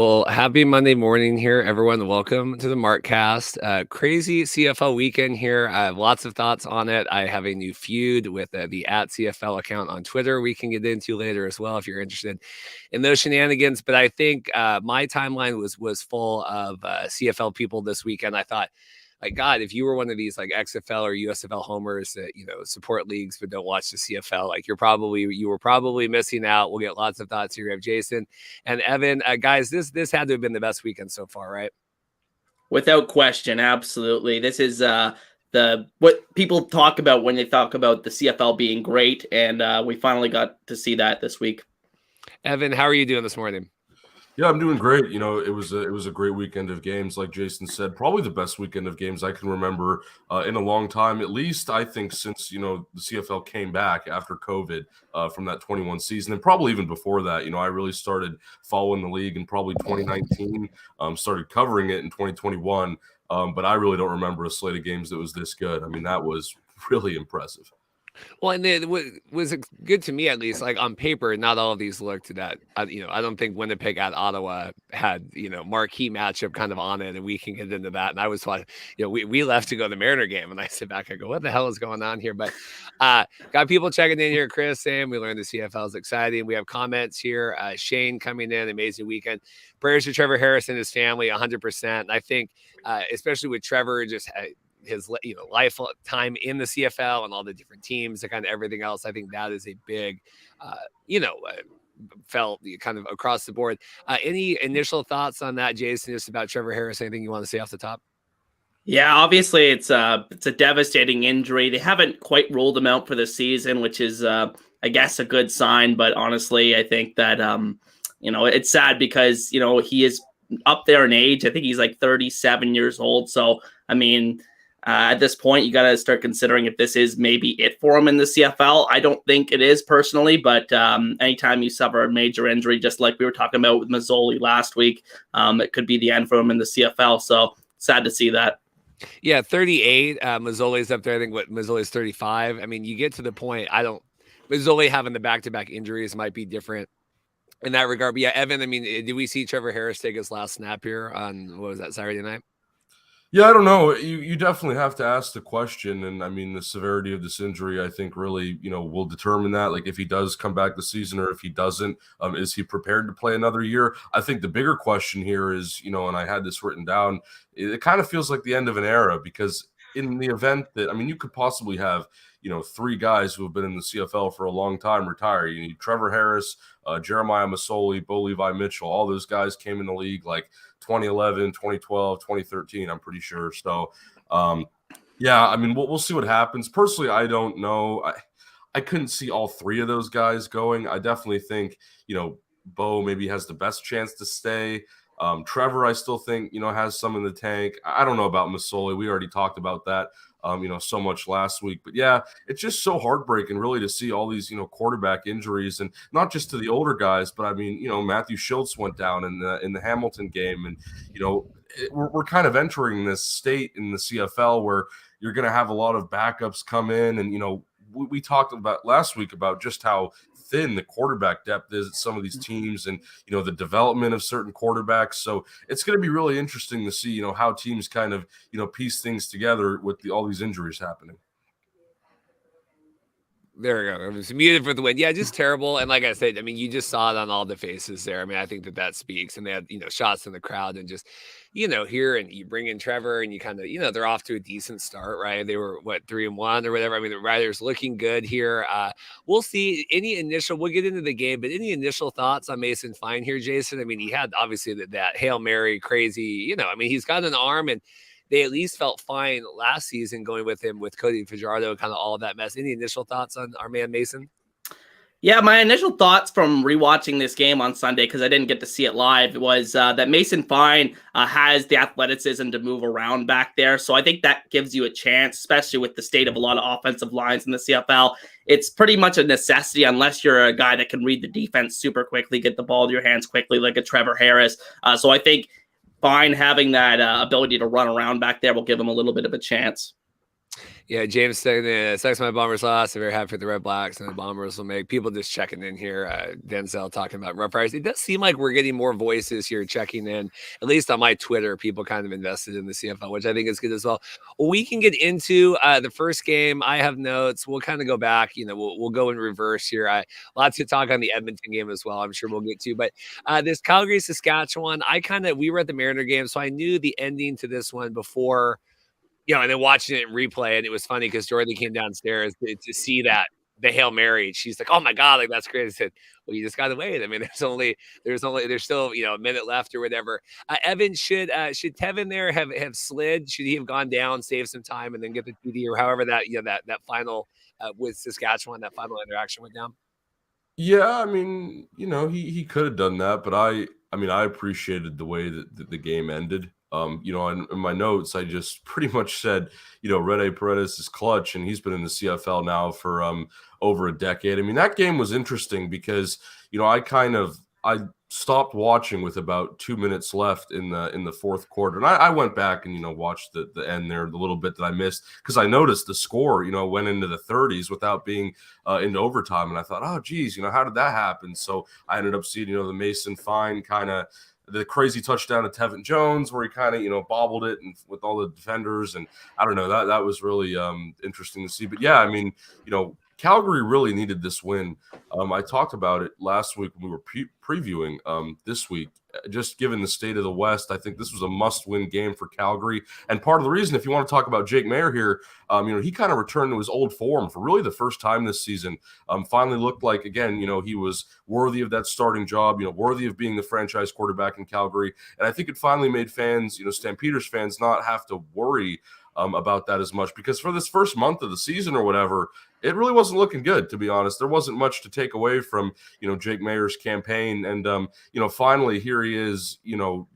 Well, happy Monday morning here, everyone. Welcome to the Markcast. Crazy CFL weekend here. I have lots of thoughts on it. I have a new feud with the @CFL account on Twitter we can get into later as well if you're interested in those shenanigans. But I think my timeline was full of CFL people this weekend. I thought, like, God, if you were one of these like XFL or USFL homers that support leagues but don't watch the CFL, like you were probably missing out. We'll get lots of thoughts here. We have Jason and Evan. Guys, this had to have been the best weekend so far, right? Without question, absolutely. This is the what people talk about when they talk about the CFL being great, and we finally got to see that this week. Evan, how are you doing this morning? Yeah, I'm doing great. It was a great weekend of games, like Jason said. Probably the best weekend of games I can remember in a long time. At least I think since the CFL came back after COVID from that 21 season, and probably even before that. I really started following the league in probably 2019. Started covering it in 2021, but I really don't remember a slate of games that was this good. I mean, that was really impressive. Well, and it was good to me, at least, like on paper, not all of these looked that, I don't think Winnipeg at Ottawa had, marquee matchup kind of on it, and we can get into that. And I was like, we left to go to the Mariner game, and I sit back, I go, what the hell is going on here? But got people checking in here. Chris saying we learned the CFL is exciting. We have comments here. Shane coming in, amazing weekend. Prayers to Trevor Harris and his family, 100%. And I think, especially with Trevor, just his lifetime in the CFL and all the different teams and kind of everything else. I think that is a big, felt kind of across the board. Any initial thoughts on that, Jason, just about Trevor Harris? Anything you want to say off the top? Yeah, obviously it's a devastating injury. They haven't quite ruled him out for the season, which is, I guess, a good sign. But honestly, I think that, it's sad because, he is up there in age. I think he's like 37 years old. So, I mean, at this point, you got to start considering if this is maybe it for him in the CFL. I don't think it is personally, but anytime you suffer a major injury, just like we were talking about with Mazzoli last week, it could be the end for him in the CFL. So sad to see that. Yeah, 38. Mazzoli's up there. I think Mazzoli's 35. I mean, you get to the point. Mazzoli having the back-to-back injuries might be different in that regard. But yeah, Evan, I mean, did we see Trevor Harris take his last snap here on, what was that, Saturday night? Yeah, I don't know. You definitely have to ask the question. And I mean, the severity of this injury, I think really, will determine that. Like if he does come back this season or if he doesn't, is he prepared to play another year? I think the bigger question here is, and I had this written down, it kind of feels like the end of an era because in the event that, I mean, you could possibly have, three guys who have been in the CFL for a long time retire. You need Trevor Harris, Jeremiah Masoli, Bo Levi Mitchell. All those guys came in the league like 2011, 2012, 2013, I'm pretty sure. So, yeah, I mean, we'll see what happens. Personally, I don't know. I couldn't see all three of those guys going. I definitely think, Bo maybe has the best chance to stay. Trevor, I still think, has some in the tank. I don't know about Masoli. We already talked about that, so much last week. But, yeah, it's just so heartbreaking, really, to see all these, quarterback injuries. And not just to the older guys, but, I mean, Matthew Schultz went down in the Hamilton game. And, we're kind of entering this state in the CFL where you're going to have a lot of backups come in. And, we talked about last week about just how thin the quarterback depth is at some of these teams and, the development of certain quarterbacks. So it's going to be really interesting to see, how teams kind of, piece things together with all these injuries happening. There we go. It was muted for the win. Yeah, just terrible. And like I said, I mean, you just saw it on all the faces there. I mean, I think that speaks. And they had, shots in the crowd and just, here and you bring in Trevor and you kind of, they're off to a decent start, right? They were 3-1 or whatever. I mean, the Riders looking good here. We'll see we'll get into the game, but any initial thoughts on Mason Fine here, Jason? I mean, he had obviously that Hail Mary crazy, I mean, he's got an arm and they at least felt fine last season going with him with Cody Fajardo, kind of all of that mess. Any initial thoughts on our man Mason? Yeah, my initial thoughts from rewatching this game on Sunday, because I didn't get to see it live, was that Mason Fine has the athleticism to move around back there. So I think that gives you a chance, especially with the state of a lot of offensive lines in the CFL. It's pretty much a necessity unless you're a guy that can read the defense super quickly, get the ball to your hands quickly like a Trevor Harris. So I think Fine having that ability to run around back there will give him a little bit of a chance. Yeah, James saying sucks my Bombers lost. I'm very happy for the Red Blacks, and the Bombers will make people just checking in here. Denzel talking about Roughriders. It does seem like we're getting more voices here checking in, at least on my Twitter. People kind of invested in the CFL, which I think is good as well. We can get into the first game. I have notes. We'll kind of go back. We'll go in reverse here. Lots to talk on the Edmonton game as well. I'm sure we'll get to. But this Calgary Saskatchewan, we were at the Mariner game, so I knew the ending to this one before. And then watching it in replay, and it was funny because Dorothy came downstairs to see that the Hail Mary. She's like, "Oh my god, like that's great." I said, "Well, you just gotta wait. I mean, there's still a minute left or whatever." Evan, should Tevin there have slid? Should he have gone down, save some time, and then get the TD or however that final with Saskatchewan, that final interaction went down? Yeah, I mean, he could have done that, but I appreciated the way that the game ended. In my notes, I just pretty much said, Rene Paredes is clutch, and he's been in the CFL now for over a decade. I mean, that game was interesting because, I stopped watching with about 2 minutes left in the fourth quarter. And I went back and, watched the end there, the little bit that I missed, because I noticed the score, went into the 30s without being into overtime. And I thought, oh, geez, how did that happen? So I ended up seeing, the Mason Fine the crazy touchdown to Tevin Jones where he bobbled it and with all the defenders. And I don't know, that was really interesting to see. But yeah, I mean, Calgary really needed this win. I talked about it last week when we were previewing this week. Just given the state of the West, I think this was a must-win game for Calgary. And part of the reason, if you want to talk about Jake Maier here, he kind of returned to his old form for really the first time this season. Finally looked like, again, he was worthy of that starting job, worthy of being the franchise quarterback in Calgary. And I think it finally made fans, Stampeders fans, not have to worry about that as much, because for this first month of the season or whatever, it really wasn't looking good, to be honest. There wasn't much to take away from, Jake Maier's campaign. And, finally here he is,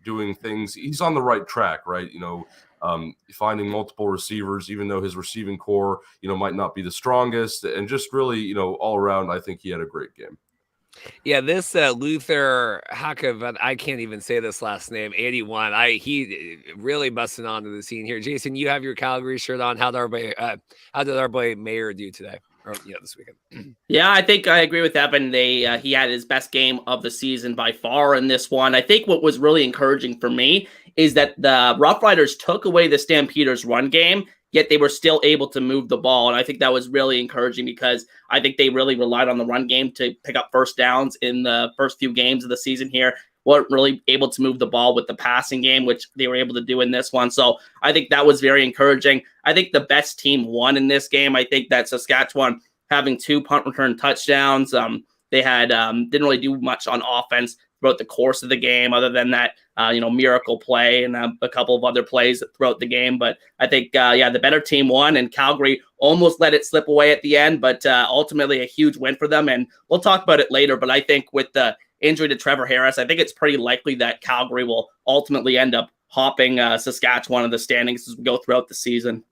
doing things. He's on the right track, right? Finding multiple receivers, even though his receiving core, might not be the strongest, and just really, all around, I think he had a great game. Yeah, this Luther Hakov, I can't even say this last name, 81. He really busting onto the scene here. Jason, you have your Calgary shirt on. How did our boy Maier do today? Or this weekend? Yeah, I think I agree with Evan. He had his best game of the season by far in this one. I think what was really encouraging for me is that the Roughriders took away the Stampeders' run game, yet they were still able to move the ball. And I think that was really encouraging because I think they really relied on the run game to pick up first downs in the first few games of the season here. Weren't really able to move the ball with the passing game, which they were able to do in this one. So I think that was very encouraging. I think the best team won in this game. I think that Saskatchewan having 2 punt return touchdowns. They had didn't really do much on offense throughout the course of the game, other than that, miracle play and a couple of other plays throughout the game. But I think, the better team won, and Calgary almost let it slip away at the end, but ultimately a huge win for them. And we'll talk about it later, but I think with the injury to Trevor Harris, I think it's pretty likely that Calgary will ultimately end up hopping Saskatchewan in the standings as we go throughout the season.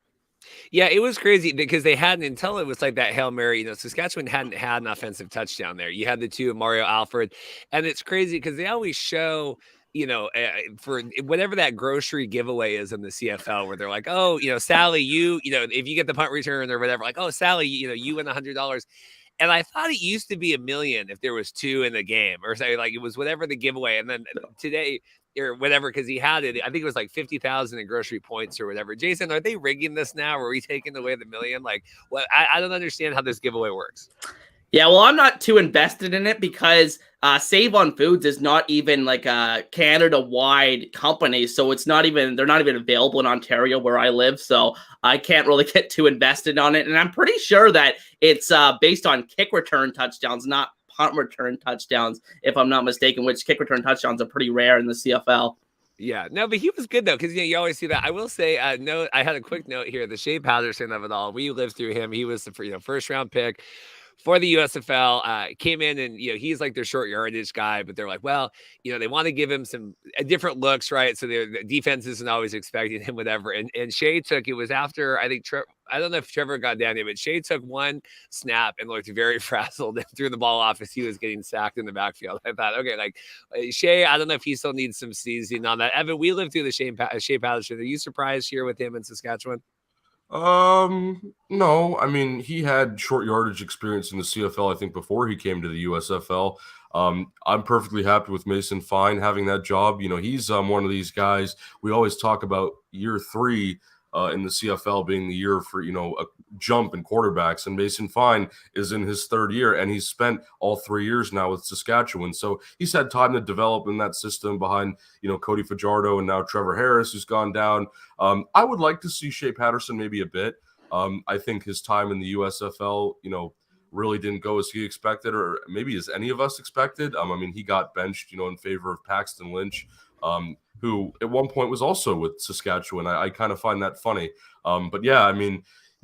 Yeah, it was crazy because they hadn't, until it was like that Hail Mary, Saskatchewan hadn't had an offensive touchdown there. You had the 2 of Mario Alfred, and it's crazy because they always show, for whatever that grocery giveaway is in the CFL, where they're like, oh, Sally, if you get the punt return or whatever, like, oh, Sally, you win $100. And I thought it used to be $1 million if there was 2 in the game, or say like it was whatever the giveaway. And then today or whatever, because he had it, I think it was like 50,000 in grocery points or whatever. Jason, are they rigging this now? Are we taking away the $1 million? Like, what? I don't understand how this giveaway works. Yeah, well, I'm not too invested in it because Save on Foods is not even like a Canada-wide company, so they're not even available in Ontario where I live, so I can't really get too invested on it. And I'm pretty sure that it's based on kick return touchdowns, not punt return touchdowns, if I'm not mistaken, which kick return touchdowns are pretty rare in the CFL. Yeah, no, but he was good though, because you always see that. I will say, I had a quick note here. The Shea Patterson of it all, we lived through him. He was the first round pick for the USFL, came in and, he's like their short yardage guy, but they're like, well, they want to give him some different looks, right? So the defense isn't always expecting him, whatever. And Shea it was after, I think, I don't know if Trevor got down there, but Shea took one snap and looked very frazzled and threw the ball off as he was getting sacked in the backfield. I thought, okay, like Shea, I don't know if he still needs some seasoning on that. Evan, we lived through the Shea Patterson. Are you surprised here with him in Saskatchewan? No. I mean, he had short yardage experience in the CFL, I think, before he came to the USFL. I'm perfectly happy with Mason Fine having that job. You know, he's one of these guys. We always talk about year 3 in the CFL being the year for, you know, a jump in quarterbacks. And Mason Fine is in his 3rd year, and he's spent all 3 years now with Saskatchewan. So he's had time to develop in that system behind, you know, Cody Fajardo and now Trevor Harris, who's gone down. I would like to see Shea Patterson maybe a bit. I think his time in the USFL, you know, really didn't go as he expected, or maybe as any of us expected. I mean, he got benched, you know, in favor of Paxton Lynch, who at one point was also with Saskatchewan. I kind of find that funny. But yeah, I mean,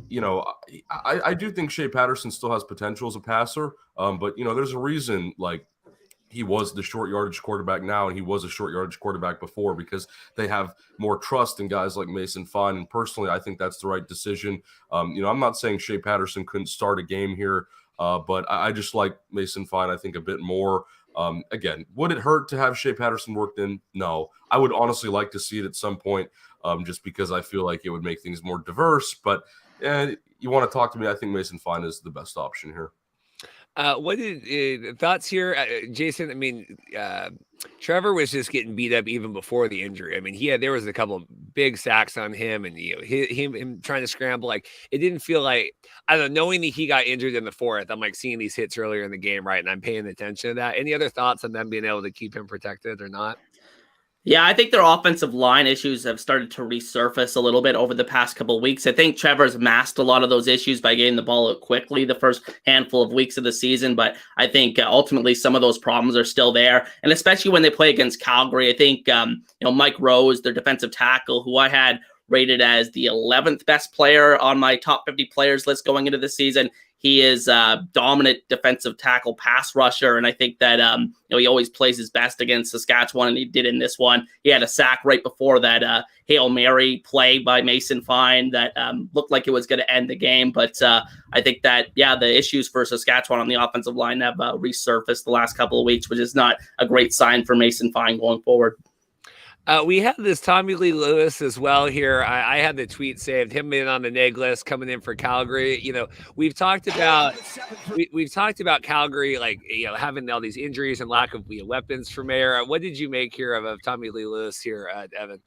you know, I do think Shea Patterson still has potential as a passer. But, you know, there's a reason, like, he was the short yardage quarterback now, and he was a short yardage quarterback before, because they have more trust in guys like Mason Fine. And personally, I think that's the right decision. You know, I'm not saying Shea Patterson couldn't start a game here, but I just like Mason Fine, I think, a bit more. Again, would it hurt to have Shea Patterson worked in? No. I would honestly like to see it at some point, just because I feel like it would make things more diverse. But you want to talk to me, I think Mason Fine is the best option here. What did thoughts here, Jason? I mean, Trevor was just getting beat up even before the injury. I mean, there was a couple of big sacks on him, and you know, him trying to scramble. Like, it didn't feel like, I don't know, knowing that he got injured in the 4th. I'm like seeing these hits earlier in the game, right? And I'm paying attention to that. Any other thoughts on them being able to keep him protected or not? Yeah, I think their offensive line issues have started to resurface a little bit over the past couple of weeks. I think Trevor's masked a lot of those issues by getting the ball out quickly the first handful of weeks of the season, but I think ultimately some of those problems are still there, and especially when they play against Calgary. I think you know, Mike Rose, their defensive tackle, who I had rated as the 11th best player on my top 50 players list going into the season. He is a dominant defensive tackle pass rusher, and I think that you know, he always plays his best against Saskatchewan, and he did in this one. He had a sack right before that Hail Mary play by Mason Fine that looked like it was going to end the game. But I think that, yeah, the issues for Saskatchewan on the offensive line have resurfaced the last couple of weeks, which is not a great sign for Mason Fine going forward. We have this Tommy Lee Lewis as well here. I had the tweet saved, him in on the neg list coming in for Calgary. You know, we've talked about Calgary, like, you know, having all these injuries and lack of weapons for Mayer. What did you make here of Tommy Lee Lewis here, Evan?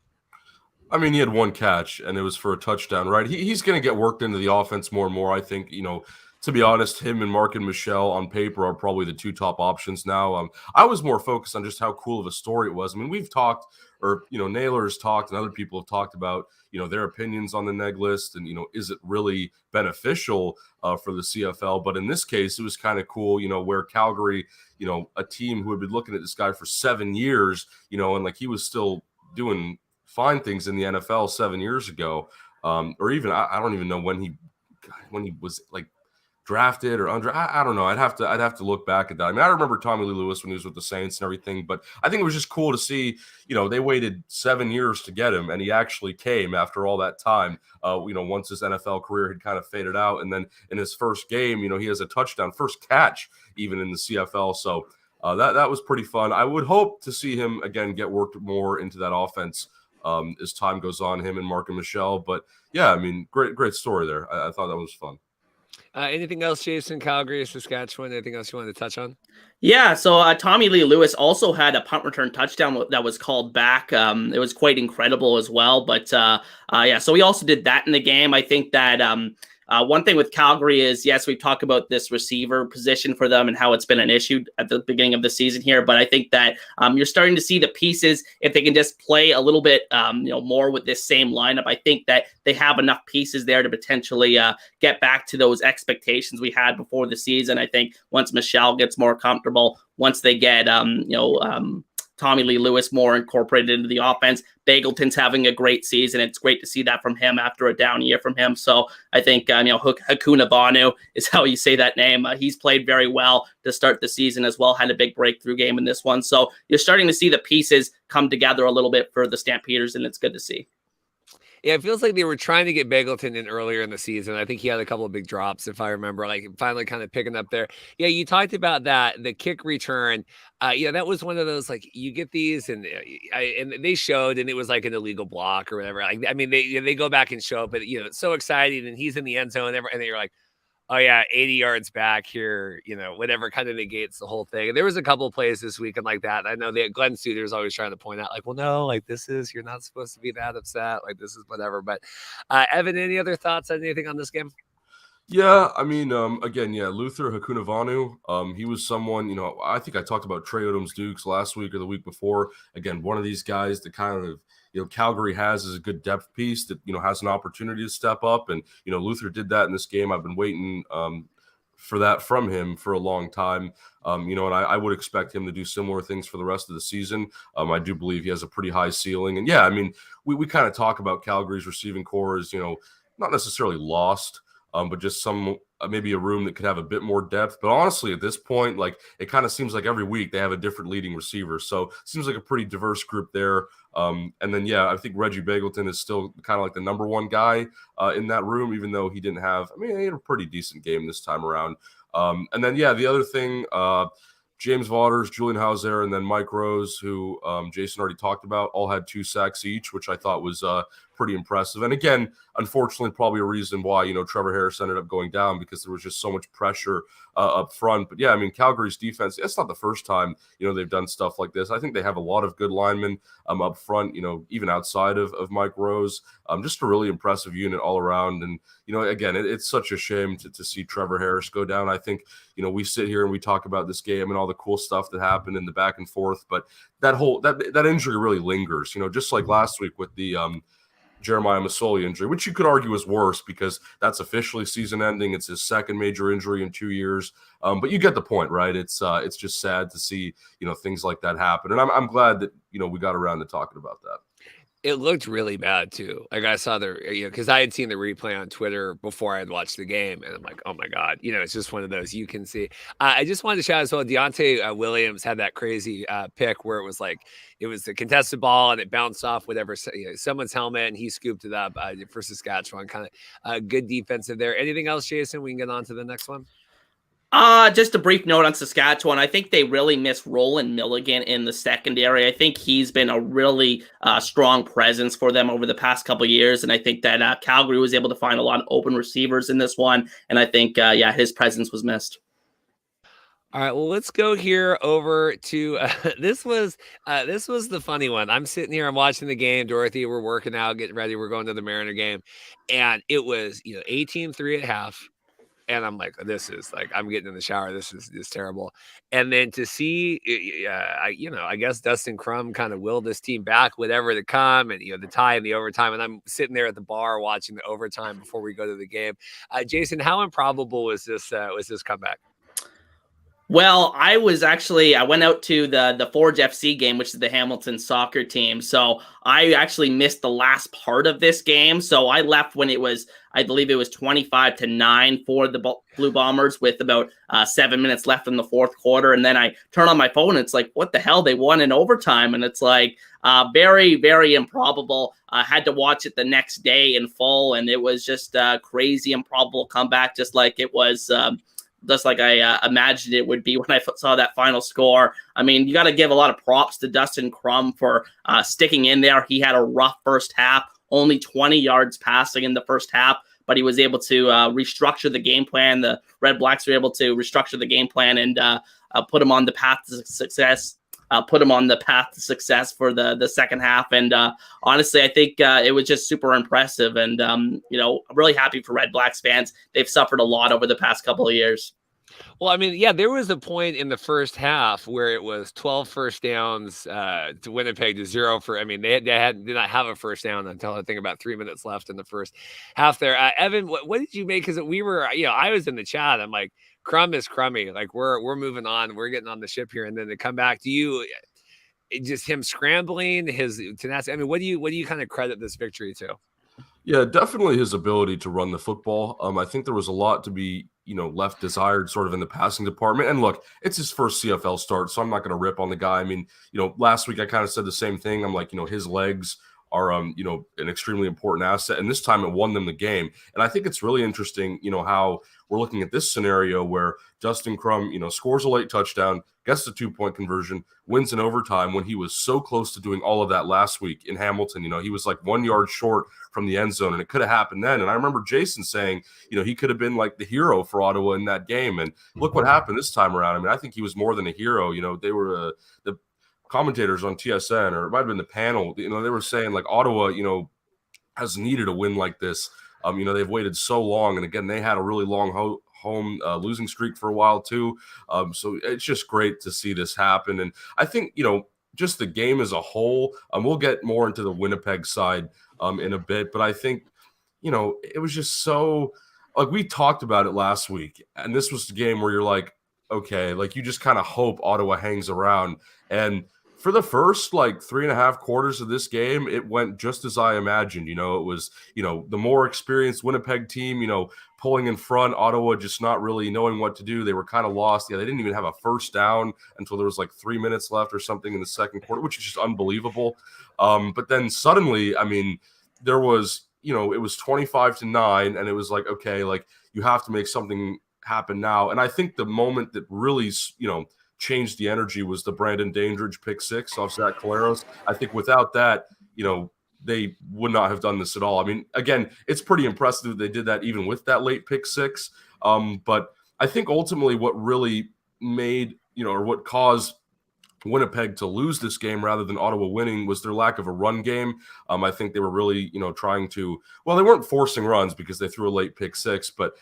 I mean, he had one catch, and it was for a touchdown, right? He's going to get worked into the offense more and more. I think, you know, to be honest, him and Mark and Michelle on paper are probably the 2 top options now. I was more focused on just how cool of a story it was. I mean, we've talked, or, you know, Naylor's talked, and other people have talked about, you know, their opinions on the neg list, and, you know, is it really beneficial for the CFL? But in this case, it was kind of cool, you know, where Calgary, you know, a team who had been looking at this guy for 7 years, you know, and like he was still doing fine things in the NFL 7 years ago, or even I don't even know when he was like drafted or under. I don't know. I'd have to look back at that. I mean, I remember Tommy Lee Lewis when he was with the Saints and everything, but I think it was just cool to see, you know, they waited 7 years to get him, and he actually came after all that time. You know, once his NFL career had kind of faded out, and then in his first game, you know, he has a touchdown, first catch even in the CFL. So that was pretty fun. I would hope to see him again get worked more into that offense as time goes on, him and Mark and Michelle. But yeah, I mean, great story there. I thought that was fun. Anything else, Jason? Calgary, Saskatchewan? Anything else you wanted to touch on? Yeah, so Tommy Lee Lewis also had a punt return touchdown that was called back. It was quite incredible as well. But yeah, so he also did that in the game. I think that one thing with Calgary is, yes, we've talked about this receiver position for them and how it's been an issue at the beginning of the season here. But I think that you're starting to see the pieces, if they can just play a little bit you know, more with this same lineup. I think that they have enough pieces there to potentially get back to those expectations we had before the season. I think once Michelle gets more comfortable, once they get you know, Tommy Lee Lewis more incorporated into the offense. Bagleton's having a great season. It's great to see that from him after a down year from him. So I think, you know, Hakuna Vanu is how you say that name. He's played very well to start the season as well, had a big breakthrough game in this one. So you're starting to see the pieces come together a little bit for the Stampeders, and it's good to see. Yeah, it feels like they were trying to get Bagleton in earlier in the season. I think he had a couple of big drops, if I remember, like finally kind of picking up there. Yeah, you talked about that, the kick return. Yeah, that was one of those, like, you get these, and and they showed, and it was like an illegal block or whatever. Like, I mean, they go back and show it, but it's so exciting, and he's in the end zone, and then you're like, oh yeah, 80 yards back here, whatever kind of negates the whole thing. And there was a couple of plays this weekend like that. I know that Glenn Suter is always trying to point out, like, well, no, like you're not supposed to be that upset. Like, this is whatever. But Evan, any other thoughts on anything on this game? Yeah, I mean, again, yeah, Luther Hakunavanu, he was someone, I think I talked about Trey Odoms-Dukes last week or the week before. Again, one of these guys that kind of, Calgary has as a good depth piece that, has an opportunity to step up. And, Luther did that in this game. I've been waiting for that from him for a long time. And I would expect him to do similar things for the rest of the season. I do believe he has a pretty high ceiling. And yeah, I mean, we kind of talk about Calgary's receiving core as, not necessarily lost, but just maybe a room that could have a bit more depth. But honestly, at this point, like, it kind of seems like every week they have a different leading receiver. So it seems like a pretty diverse group there. And then, yeah, I think Reggie Bagleton is still kind of like the number one guy in that room, even though he he had a pretty decent game this time around. And then, yeah, the other thing, James Waters, Julian Hauser, and then Mike Rose, who Jason already talked about, all had 2 sacks each, which I thought was pretty impressive. And again, unfortunately, probably a reason why, Trevor Harris ended up going down, because there was just so much pressure up front. But yeah, I mean, Calgary's defense, it's not the first time, they've done stuff like this. I think they have a lot of good linemen up front, even outside of Mike Rose. Just a really impressive unit all around. And, again, it's such a shame to see Trevor Harris go down. I think, we sit here and we talk about this game and all the cool stuff that happened in the back and forth, but that injury really lingers, just like last week with the Jeremiah Masoli injury, which you could argue is worse because that's officially season ending. It's his second major injury in 2 years. But you get the point, right? It's just sad to see, things like that happen. And I'm glad that, we got around to talking about that. It looked really bad too. Like, I saw because I had seen the replay on Twitter before I had watched the game, and I'm like, oh my God, it's just one of those you can see. I just wanted to shout as well, Deontay Williams had that crazy pick where it was a contested ball and it bounced off someone's helmet, and he scooped it up for Saskatchewan. Kind of good defensive there. Anything else, Jason? We can get on to the next one. Just a brief note on Saskatchewan. I think they really miss Roland Milligan in the secondary. I think he's been a really strong presence for them over the past couple of years. And I think that Calgary was able to find a lot of open receivers in this one. And I think, his presence was missed. All right, well, let's go here over to this was the funny one. I'm sitting here, I'm watching the game. Dorothy, we're working out, getting ready. We're going to the Mariner game. And it was, 18-3 at half. And I'm like, this is like, I'm getting in the shower. This is terrible. And then to see, I guess Dustin Crum kind of willed this team back, whatever to come, and the tie and the overtime. And I'm sitting there at the bar watching the overtime before we go to the game. Jason, how improbable was this comeback? Well, I went out to the Forge FC game, which is the Hamilton soccer team. So I actually missed the last part of this game. So I left when I believe it was 25-9 for the Blue Bombers with about 7 minutes left in the fourth quarter. And then I turn on my phone and it's like, what the hell? They won in overtime. And it's like very, very improbable. I had to watch it the next day in full. And it was just a crazy, improbable comeback, just like it was just like I imagined it would be when I saw that final score. I mean, you got to give a lot of props to Dustin Crum for sticking in there. He had a rough first half, only 20 yards passing in the first half, but he was able to restructure the game plan. The Red Blacks were able to restructure the game plan and put him on the path to success. For the second half. And honestly, I think it was just super impressive. And, I'm really happy for Red Blacks fans. They've suffered a lot over the past couple of years. Well, I mean, yeah, there was a point in the first half where it was 12 first downs to Winnipeg to 0 they did not have a first down until I think about 3 minutes left in the first half there. Evan, what did you make? Because we were, I was in the chat. I'm like, Crum is crummy. Like we're moving on. We're getting on the ship here. And then to come back to you, just him scrambling, his tenacity. I mean, what do you kind of credit this victory to? Yeah, definitely his ability to run the football. I think there was a lot to be, left desired sort of in the passing department. And look, it's his first CFL start, so I'm not going to rip on the guy. I mean, last week I kind of said the same thing. I'm like, his legs are an extremely important asset. And this time it won them the game. And I think it's really interesting, how we're looking at this scenario where Justin Crum, scores a late touchdown, gets the 2-point conversion, wins in overtime when he was so close to doing all of that last week in Hamilton. He was like 1 yard short from the end zone, and it could have happened then. And I remember Jason saying, he could have been like the hero for Ottawa in that game. And look what happened this time around. I mean, I think he was more than a hero. They were the commentators on TSN, or it might have been the panel, they were saying like Ottawa, has needed a win like this. They've waited so long. And again, they had a really long home losing streak for a while too. So it's just great to see this happen. And I think, just the game as a whole, we'll get more into the Winnipeg side in a bit, but I think, it was just so, like, we talked about it last week, and this was the game where you're like, okay, like you just kind of hope Ottawa hangs around. And for the first like 3.5 quarters of this game, it went just as I imagined. It was, the more experienced Winnipeg team, pulling in front, Ottawa just not really knowing what to do. They were kind of lost. Yeah, they didn't even have a first down until there was like 3 minutes left or something in the second quarter, which is just unbelievable. But then suddenly, I mean, there was, it was 25-9, and it was like, okay, like you have to make something happen now. And I think the moment that really, changed the energy was the Brandon Dandridge pick 6 off Zach Collaros. I think without that, they would not have done this at all. I mean, again, it's pretty impressive that they did that even with that late pick 6. But I think ultimately what really made, or what caused Winnipeg to lose this game rather than Ottawa winning was their lack of a run game. I think they were really, trying to, well, they weren't forcing runs because they threw a late pick 6, but,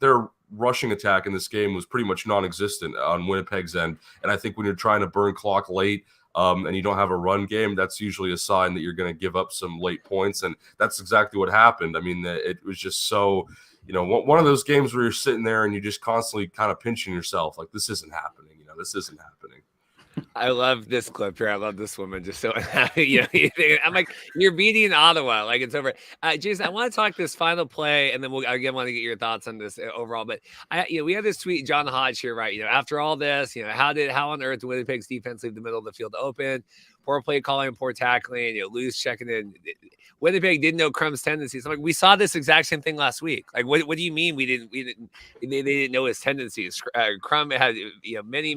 their rushing attack in this game was pretty much non-existent on Winnipeg's end. And I think when you're trying to burn clock late and you don't have a run game, that's usually a sign that you're going to give up some late points. And that's exactly what happened. I mean, it was just so, one of those games where you're sitting there and you're just constantly kind of pinching yourself like, this isn't happening. This isn't happening. I love this clip here. I love this woman just so happy. I'm like, you're beating Ottawa. Like, it's over. Jason, I want to talk this final play, and then we'll again want to get your thoughts on this overall. But we had this tweet, John Hodge here, right? After all this, how on earth did Winnipeg's defense leave the middle of the field open? Poor play calling, poor tackling, loose checking in. Winnipeg didn't know Crum's tendencies. I'm like, we saw this exact same thing last week. Like, what do you mean they didn't know his tendencies? Crum had many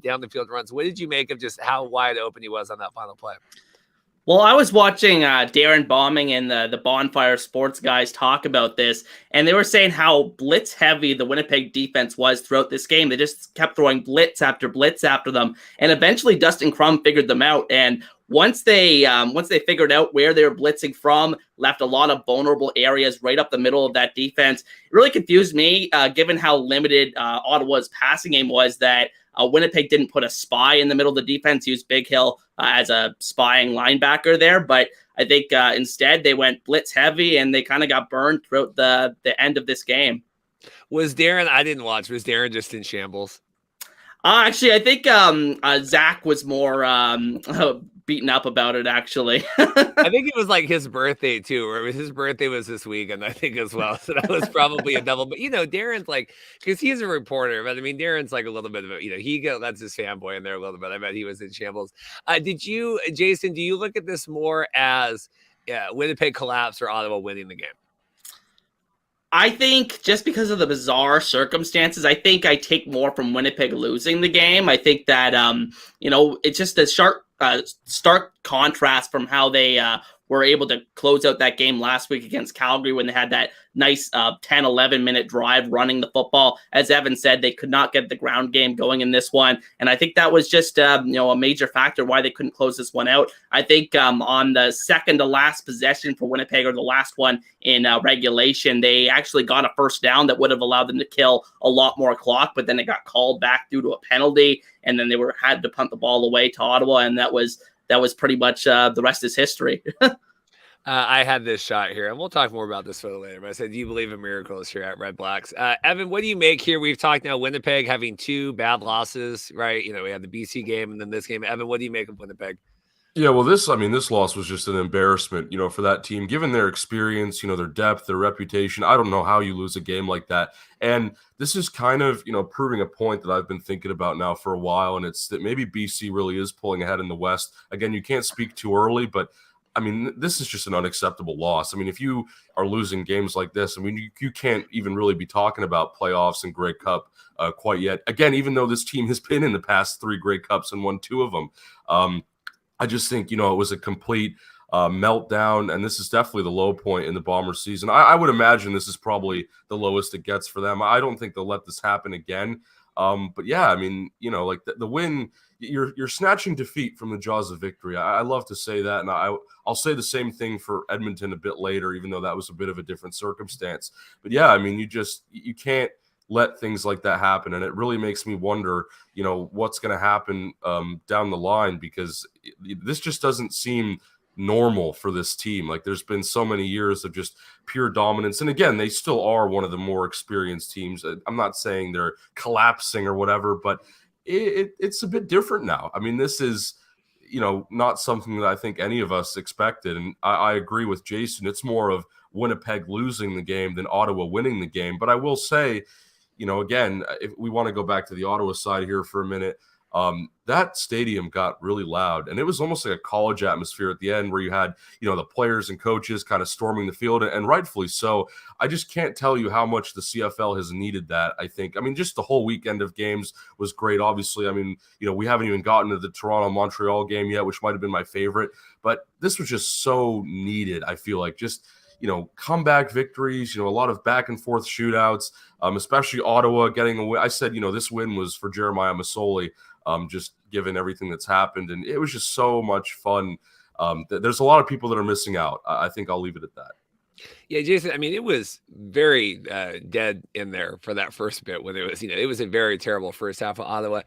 down the field runs. What did you make of just how wide open he was on that final play? Well, I was watching Darren Bombing and the Bonfire Sports guys talk about this, and they were saying how blitz heavy the Winnipeg defense was throughout this game. They just kept throwing blitz after them, and eventually Dustin Crum figured them out. And once they figured out where they were blitzing from, left a lot of vulnerable areas right up the middle of that defense. It really confused me, given how limited Ottawa's passing game was, that Winnipeg didn't put a spy in the middle of the defense, used Big Hill as a spying linebacker there. But I think instead they went blitz heavy, and they kind of got burned throughout the end of this game. Was Darren just in shambles? Actually, I think Zach was more beaten up about it, actually. I think it was like his birthday too, or his birthday was this weekend, I think, as well. So that was probably a double. But Darren's like, because he's a reporter, but I mean, Darren's like a little bit of a, that's his fanboy in there a little bit. I bet he was in shambles. Jason, do you look at this more as Winnipeg collapse or Ottawa winning the game? I think just because of the bizarre circumstances, I think I take more from Winnipeg losing the game. I think that, it's just a stark contrast from how they were able to close out that game last week against Calgary when they had that nice 10, 11-minute drive running the football. As Evan said, they could not get the ground game going in this one. And I think that was just, a major factor why they couldn't close this one out. I think on the second to last possession for Winnipeg, or the last one in regulation, they actually got a first down that would have allowed them to kill a lot more clock, but then it got called back due to a penalty. And then they had to punt the ball away to Ottawa. And that was pretty much the rest is history. I had this shot here, and we'll talk more about this photo later. But I said, do you believe in miracles here at Red Blacks? Evan, what do you make here? We've talked now Winnipeg having 2 bad losses, right? We had the BC game and then this game. Evan, what do you make of Winnipeg? Yeah, well, this loss was just an embarrassment, for that team, given their experience, their depth, their reputation. I don't know how you lose a game like that. And this is kind of, proving a point that I've been thinking about now for a while. And it's that maybe BC really is pulling ahead in the West. Again, you can't speak too early, but I mean, this is just an unacceptable loss. I mean, if you are losing games like this, I mean, you can't even really be talking about playoffs and Grey Cup quite yet. Again, even though this team has been in the past 3 Grey Cups and won 2 of them, I just think, it was a complete meltdown, and this is definitely the low point in the Bombers season. I would imagine this is probably the lowest it gets for them. I don't think they'll let this happen again. But yeah, I mean, like the win, you're snatching defeat from the jaws of victory. I love to say that, and I'll say the same thing for Edmonton a bit later, even though that was a bit of a different circumstance. But yeah, I mean, you can't let things like that happen, and it really makes me wonder, what's going to happen down the line, because this just doesn't seem normal for this team. Like, there's been so many years of just pure dominance, and again, they still are one of the more experienced teams. I'm not saying they're collapsing or whatever, but it's a bit different now. I mean, this is not something that I think any of us expected, and I agree with Jason. It's more of Winnipeg losing the game than Ottawa winning the game. But I will say, again, if we want to go back to the Ottawa side here for a minute, that stadium got really loud, and it was almost like a college atmosphere at the end, where you had, the players and coaches kind of storming the field, and rightfully so. I just can't tell you how much the CFL has needed that. I think, just the whole weekend of games was great. Obviously, we haven't even gotten to the Toronto-Montreal game yet, which might have been my favorite, but this was just so needed. I feel like just, comeback victories, a lot of back and forth shootouts, especially Ottawa getting a win. I said, this win was for Jeremiah Masoli, just given everything that's happened. And it was just so much fun. There's a lot of people that are missing out. I think I'll leave it at that. Yeah, Jason, it was very dead in there for that first bit when it was, it was a very terrible first half of Ottawa.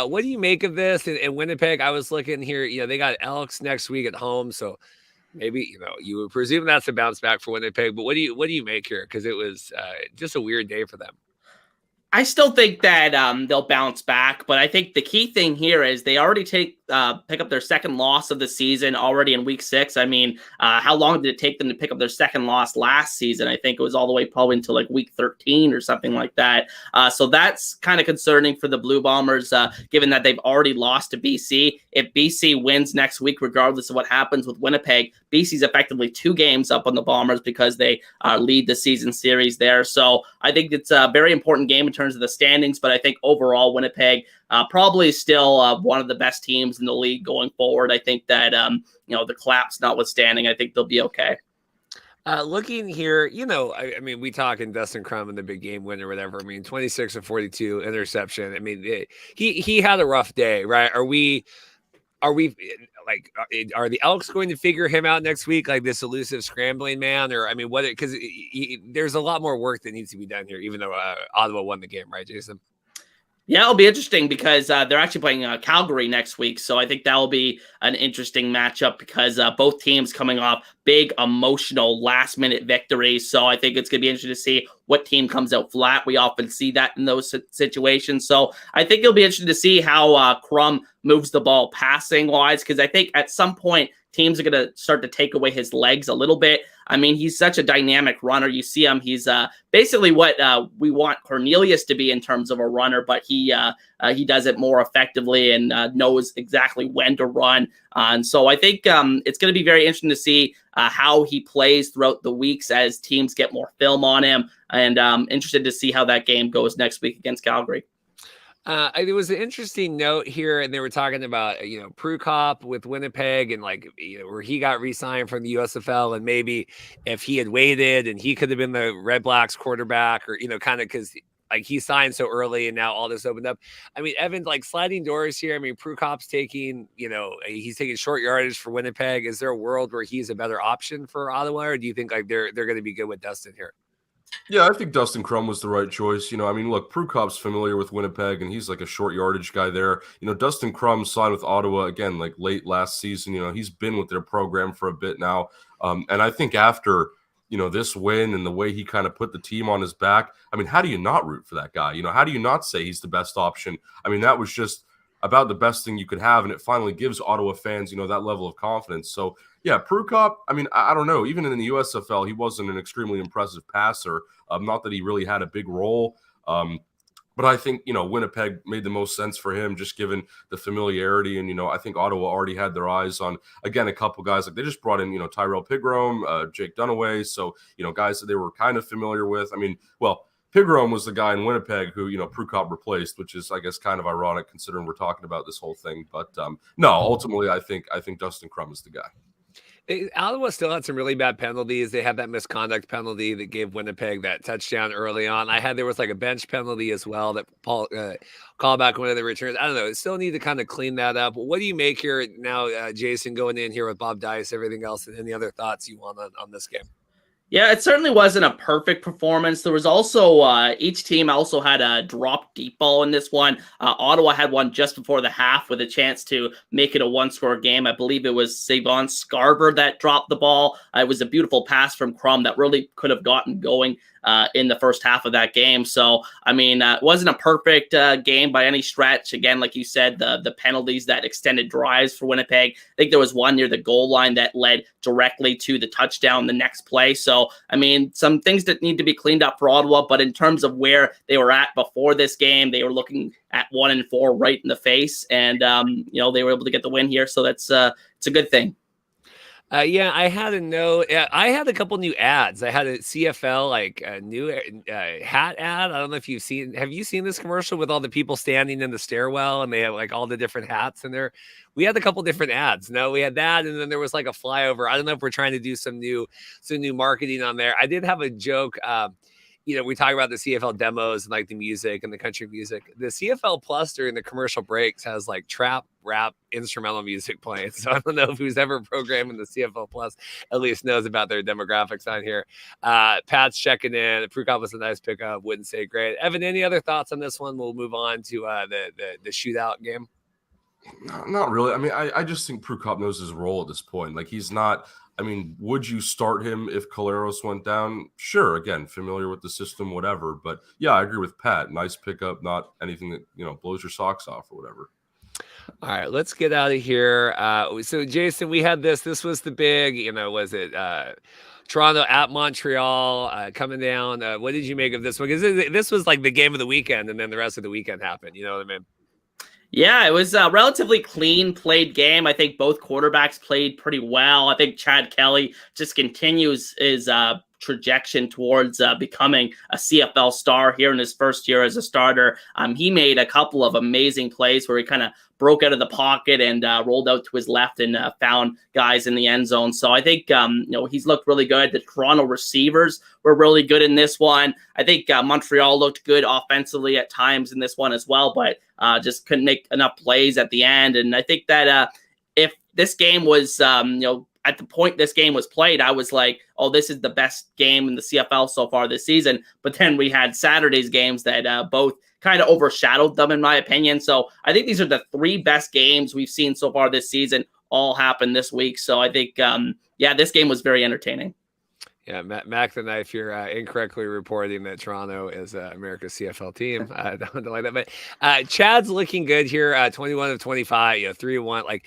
What do you make of this? In Winnipeg, I was looking here, they got Elks next week at home. So maybe, you would presume that's a bounce back for Winnipeg, but what do you make here? Because it was just a weird day for them. I still think that they'll bounce back, but I think the key thing here is they already pick up their second loss of the season already in week 6. How long did it take them to pick up their second loss last season? I think it was all the way probably until like week 13 or something like that. So that's kind of concerning for the Blue Bombers, given that they've already lost to BC. If BC wins next week, regardless of what happens with Winnipeg, BC's effectively 2 games up on the Bombers because they lead the season series there. So I think it's a very important game in terms of the standings, but I think overall Winnipeg probably still one of the best teams in the league going forward. I think that the collapse notwithstanding, I think they'll be okay. Looking here, we talking Dustin Crum in the big game win or whatever. 26 of 42 interception. He had a rough day, right? Are the Elks going to figure him out next week, like this elusive scrambling man? Or, because there's a lot more work that needs to be done here, even though Ottawa won the game, right, Jason? Yeah, it'll be interesting because they're actually playing Calgary next week. So I think that'll be an interesting matchup because both teams coming off big emotional last-minute victories. So I think it's going to be interesting to see what team comes out flat. We often see that in those situations. So I think it'll be interesting to see how Crum moves the ball passing-wise, because I think at some point teams are going to start to take away his legs a little bit. He's such a dynamic runner. You see him. He's basically what we want Cornelius to be in terms of a runner, but he does it more effectively and knows exactly when to run. And so I think it's going to be very interesting to see how he plays throughout the weeks as teams get more film on him. And I'm interested to see how that game goes next week against Calgary. There was an interesting note here, and they were talking about, Prukop with Winnipeg and where he got re-signed from the USFL, and maybe if he had waited and he could have been the REDBLACKS quarterback, or, kind of because he signed so early and now all this opened up. Evan, sliding doors here. Prukop's taking, he's taking short yardage for Winnipeg. Is there a world where he's a better option for Ottawa, or do you think they're going to be good with Dustin here? Yeah, I think Dustin Crum was the right choice. Look, Prukop's familiar with Winnipeg, and he's like a short yardage guy there. Dustin Crum signed with Ottawa, again, late last season. He's been with their program for a bit now. And I think after, this win and the way he kind of put the team on his back, how do you not root for that guy? How do you not say he's the best option? That was just about the best thing you could have, and it finally gives Ottawa fans, that level of confidence. So, yeah, Prukop, I don't know. Even in the USFL, he wasn't an extremely impressive passer. Not that he really had a big role. But I think, Winnipeg made the most sense for him, just given the familiarity. And, I think Ottawa already had their eyes on, again, a couple guys. Like they just brought in, Tyrell Pigrome, Jake Dunaway. So, guys that they were kind of familiar with. I mean, well, Pigrome was the guy in Winnipeg who, Prukop replaced, which is, I guess, kind of ironic considering we're talking about this whole thing. But no, ultimately, I think Dustin Crum is the guy. Ottawa still had some really bad penalties. They had that misconduct penalty that gave Winnipeg that touchdown early on. There was like a bench penalty as well that Paul called back one of the returns. I don't know. Still need to kind of clean that up. What do you make here now, Jason, going in here with Bob Dice, everything else, and any other thoughts you want on this game? Yeah, it certainly wasn't a perfect performance. There was also each team also had a drop deep ball in this one. Ottawa had one just before the half with a chance to make it a one-score game. I believe it was Savon Scarver that dropped the ball. It was a beautiful pass from Crum that really could have gotten going in the first half of that game. So, I mean, it wasn't a perfect game by any stretch. Again, like you said, the penalties that extended drives for Winnipeg. I think there was one near the goal line that led directly to the touchdown the next play. So, I mean, some things that need to be cleaned up for Ottawa, but in terms of where they were at before this game, they were looking at 1-4 right in the face, and they were able to get the win here. So that's it's a good thing. Yeah, I had a note. I had a couple new ads. I had a CFL new hat ad. I don't know if you've seen. Have you seen this commercial with all the people standing in the stairwell and they have like all the different hats in there? We had a couple different ads. No, we had that, and then there was like a flyover. I don't know if we're trying to do some new marketing on there. I did have a joke. We talk about the CFL demos and like the music and the country music. The CFL Plus during the commercial breaks has like trap, rap, instrumental music playing. So I don't know if who's ever programming the CFL Plus at least knows about their demographics on here. Pat's checking in. Prukop was a nice pickup. Wouldn't say great. Evan, any other thoughts on this one? We'll move on to the shootout game. Not really. I mean, I just think Prukop knows his role at this point. Like he's not. I mean, would you start him if Caleros went down? Sure. Again, familiar with the system, whatever. But yeah, I agree with Pat. Nice pickup, not anything that, blows your socks off or whatever. All right, let's get out of here. So Jason, we had this. This was the big, was it Toronto at Montreal coming down? What did you make of this one? Because this was like the game of the weekend, and then the rest of the weekend happened. You know what I mean? Yeah, it was a relatively clean played game. I think both quarterbacks played pretty well. I think Chad Kelly just continues his trajectory towards becoming a CFL star here in his first year as a starter. He made a couple of amazing plays where he kind of broke out of the pocket and rolled out to his left and found guys in the end zone. So I think, he's looked really good. The Toronto receivers were really good in this one. I think Montreal looked good offensively at times in this one as well, but just couldn't make enough plays at the end. And I think that if this game was, at the point this game was played, I was like, oh, this is the best game in the CFL so far this season. But then we had Saturday's games that both kind of overshadowed them, in my opinion. So I think these are the three best games we've seen so far this season, all happened this week. So I think, this game was very entertaining. Yeah, Mac the Knife, you're incorrectly reporting that Toronto is America's CFL team. I don't like that, but Chad's looking good here. 21 of 25, 3-1, like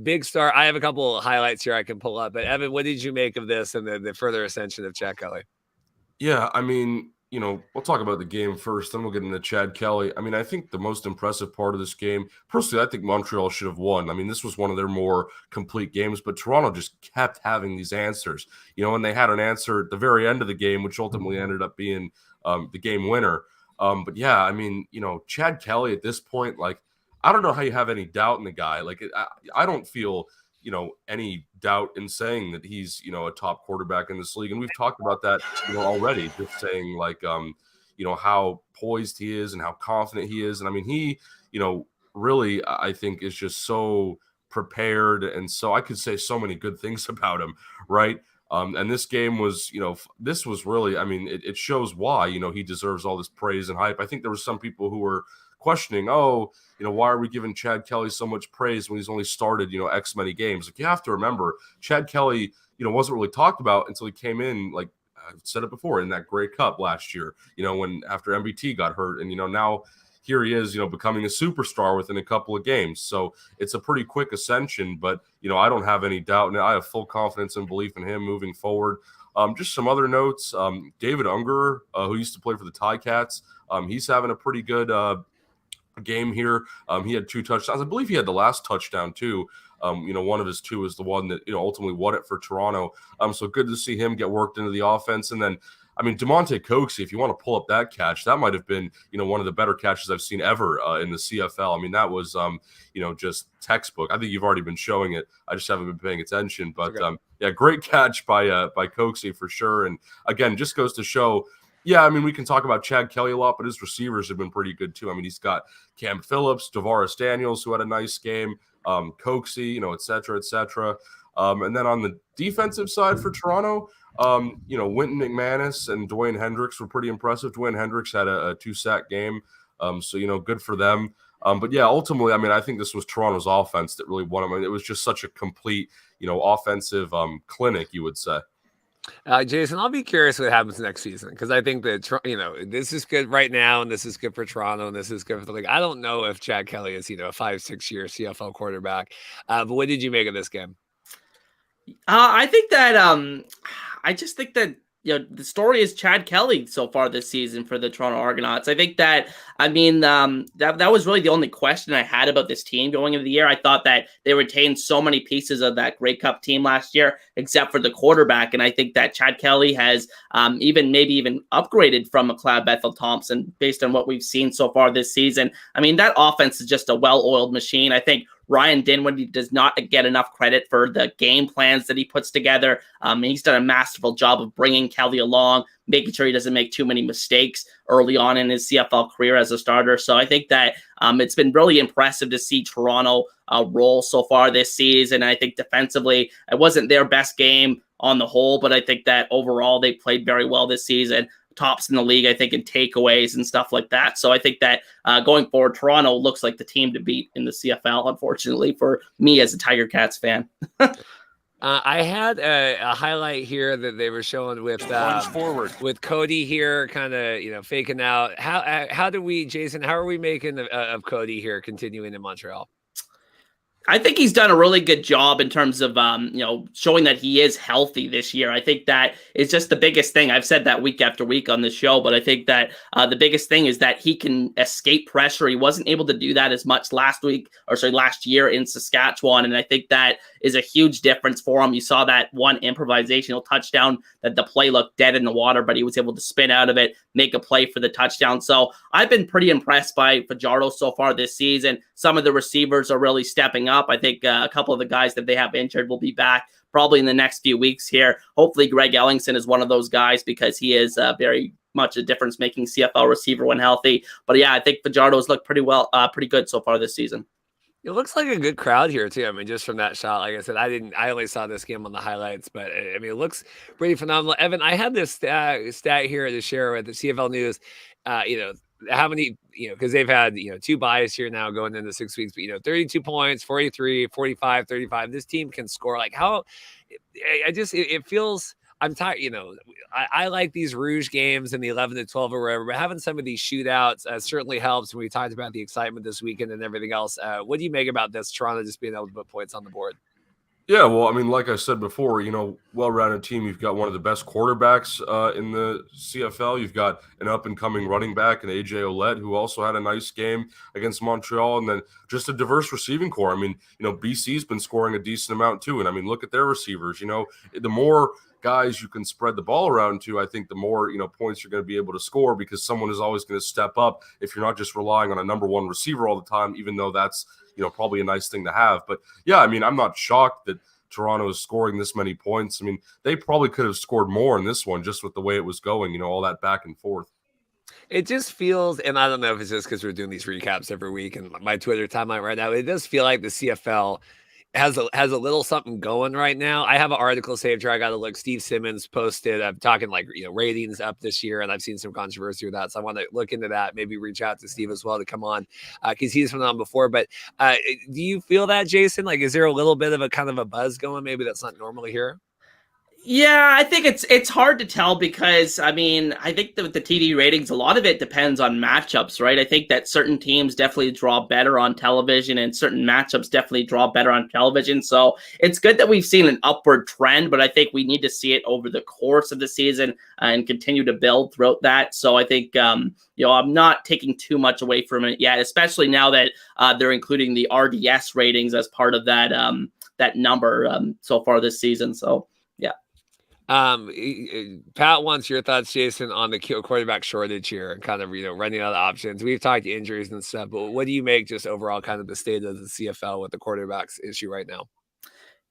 big star. I have a couple of highlights here I can pull up. But Evan, what did you make of this and the further ascension of Chad Kelly? Yeah, I mean, we'll talk about the game first, then we'll get into Chad Kelly. I mean, I think the most impressive part of this game, personally, I think Montreal should have won. I mean, this was one of their more complete games, but Toronto just kept having these answers, and they had an answer at the very end of the game, which ultimately ended up being the game winner. But yeah, I mean, Chad Kelly at this point, like, I don't know how you have any doubt in the guy. Like, I don't feel any doubt in saying that he's, a top quarterback in this league. And we've talked about that, already, just saying like, how poised he is and how confident he is. And I mean, he, really, I think is just so prepared. And so I could say so many good things about him. Right. And this game was, this was really, I mean, it shows why, he deserves all this praise and hype. I think there were some people who were questioning, why are we giving Chad Kelly so much praise when he's only started, X many games? Like, you have to remember, Chad Kelly, wasn't really talked about until he came in, like I've said it before, in that Grey Cup last year, when after MBT got hurt. And, now here he is, becoming a superstar within a couple of games. So it's a pretty quick ascension, but, I don't have any doubt. And I have full confidence and belief in him moving forward. Just some other notes. David Unger, who used to play for the Ticats, he's having a pretty good game here. He had 2 touchdowns. I believe he had the last touchdown too. One of his 2 is the one that ultimately won it for Toronto. So good to see him get worked into the offense. And then, I mean, DeMonte Coxie, if you want to pull up that catch, that might have been, one of the better catches I've seen ever in the CFL. I mean, that was, just textbook. I think you've already been showing it. I just haven't been paying attention. But, yeah, great catch by Coxie for sure. And, again, just goes to show, yeah, I mean, we can talk about Chad Kelly a lot, but his receivers have been pretty good too. I mean, he's got Cam Phillips, Tavares Daniels, who had a nice game, Coxie, et cetera, et cetera. And then on the defensive side for Toronto, Wynton McManus and Dwayne Hendricks were pretty impressive. Dwayne Hendricks had a 2-sack game, so good for them. But yeah, ultimately, I mean, I think this was Toronto's offense that really won. I mean, it was just such a complete, offensive clinic, you would say. Jason, I'll be curious what happens next season, because I think that this is good right now, and this is good for Toronto, and this is good for the league. I don't know if Chad Kelly is a 5-6 year CFL quarterback, but what did you make of this game? I think that I just think that the story is Chad Kelly so far this season for the Toronto Argonauts. I think that, that was really the only question I had about this team going into the year. I thought that they retained so many pieces of that Grey Cup team last year, except for the quarterback. And I think that Chad Kelly has maybe even upgraded from McLeod Bethel Thompson based on what we've seen so far this season. I mean, that offense is just a well-oiled machine. I think Ryan Dinwiddie does not get enough credit for the game plans that he puts together. He's done a masterful job of bringing Kelly along, making sure he doesn't make too many mistakes early on in his CFL career as a starter. So I think that it's been really impressive to see Toronto roll so far this season. I think defensively, it wasn't their best game on the whole, but I think that overall they played very well this season. Tops in the league, I think, in takeaways and stuff like that. So I think that going forward, Toronto looks like the team to beat in the CFL, unfortunately, for me as a Tiger Cats fan. I had a highlight here that they were showing with forward with Cody here, kind of faking out. How do we, Jason? How are we making of Cody here continuing in Montreal? I think he's done a really good job in terms of, showing that he is healthy this year. I think that is just the biggest thing. I've said that week after week on the show, but I think that the biggest thing is that he can escape pressure. He wasn't able to do that as much last year in Saskatchewan. And I think that is a huge difference for him. You saw that one improvisational touchdown that the play looked dead in the water, but he was able to spin out of it, make a play for the touchdown. So I've been pretty impressed by Fajardo so far this season. Some of the receivers are really stepping up. I think a couple of the guys that they have injured will be back probably in the next few weeks here. Hopefully Greg Ellingson is one of those guys, because he is very much a difference-making CFL receiver when healthy. But yeah, I think Fajardo's looked pretty good so far this season. It looks like a good crowd here too. I mean, just from that shot, like I said, I only saw this game on the highlights, but I mean, it looks pretty phenomenal. Evan, I had this stat here to share with the CFL News. How many, because they've had, 2 byes here now going into 6 weeks, but 32 points, 43, 45, 35. This team can score. Like it feels, I'm tired, I like these Rouge games in the 11 to 12 or whatever, but having some of these shootouts certainly helps. And we talked about the excitement this weekend and everything else. What do you make about this, Toronto just being able to put points on the board? Yeah, well, I mean, like I said before, well-rounded team. You've got one of the best quarterbacks in the CFL. You've got an up-and-coming running back, and AJ Ouellette, who also had a nice game against Montreal, and then just a diverse receiving core. I mean, BC's been scoring a decent amount too, and I mean, look at their receivers. The more guys you can spread the ball around to, I think the more points you're going to be able to score, because someone is always going to step up if you're not just relying on a number one receiver all the time, even though that's probably a nice thing to have. But yeah, I mean, I'm not shocked that Toronto is scoring this many points. I mean, they probably could have scored more in this one just with the way it was going, all that back and forth. It just feels, and I don't know if it's just because we're doing these recaps every week and my Twitter timeline right now, it does feel like the CFL has a little something going right now. I have an article saved here. I got to look. Steve Simmons posted. I'm talking ratings up this year, and I've seen some controversy with that. So I want to look into that. Maybe reach out to Steve as well to come on because he's been on before. But do you feel that, Jason? Like, is there a little bit of a kind of a buzz going? Maybe that's not normally here. Yeah, I think it's hard to tell because I mean I think that with the TV ratings, a lot of it depends on matchups, right? I think that certain teams definitely draw better on television, and certain matchups definitely draw better on television. So it's good that we've seen an upward trend, but I think we need to see it over the course of the season and continue to build throughout that. So I think I'm not taking too much away from it yet, especially now that they're including the RDS ratings as part of that that number so far this season. So yeah. Pat wants your thoughts, Jason, on the quarterback shortage here and kind of, running out of options. We've talked injuries and stuff, but what do you make just overall kind of the state of the CFL with the quarterbacks issue right now?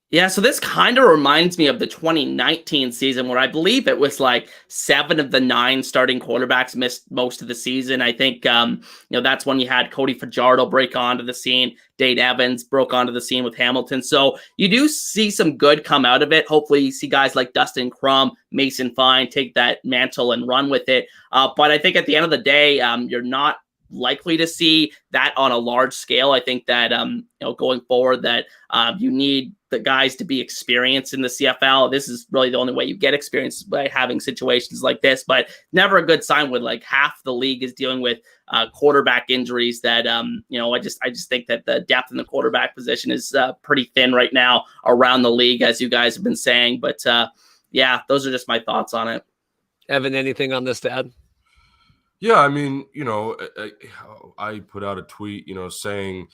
Yeah, so this kind of reminds me of the 2019 season where I believe it was like 7 of the 9 starting quarterbacks missed most of the season. I think, that's when you had Cody Fajardo break onto the scene. Dane Evans broke onto the scene with Hamilton. So you do see some good come out of it. Hopefully you see guys like Dustin Crum, Mason Fine take that mantle and run with it. But I think at the end of the day, you're not likely to see that on a large scale. I think that going forward that you need the guys to be experienced in the CFL. This is really the only way you get experience by having situations like this, but never a good sign when like half the league is dealing with quarterback injuries that I just think that the depth in the quarterback position is pretty thin right now around the league, as you guys have been saying. But those are just my thoughts on it. Evan, anything on this to add? Yeah, I mean, I put out a tweet, saying,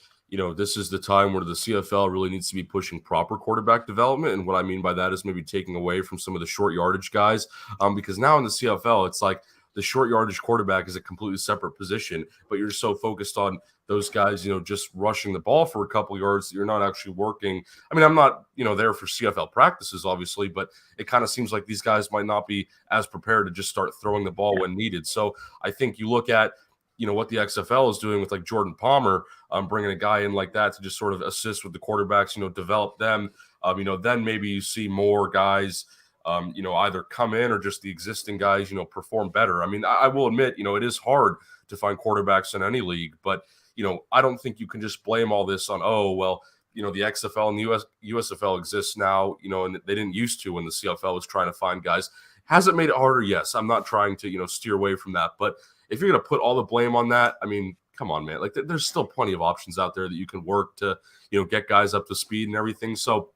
this is the time where the CFL really needs to be pushing proper quarterback development. And what I mean by that is maybe taking away from some of the short yardage guys. Because now in the CFL, it's like the short yardage quarterback is a completely separate position, but you're so focused on those guys, just rushing the ball for a couple yards that you're not actually working. I mean, I'm not, there for CFL practices, obviously, but it kind of seems like these guys might not be as prepared to just start throwing the ball when needed. So I think you look at, what the XFL is doing with like Jordan Palmer, bringing a guy in like that to just sort of assist with the quarterbacks, develop them, then maybe you see more guys, either come in or just the existing guys, perform better. I mean, I will admit, it is hard to find quarterbacks in any league, but, I don't think you can just blame all this on, the XFL and the USFL exists now, and they didn't used to when the CFL was trying to find guys. Has it made it harder? Yes. I'm not trying to, steer away from that, but if you're going to put all the blame on that, I mean, come on, man. Like there's still plenty of options out there that you can work to, get guys up to speed and everything. So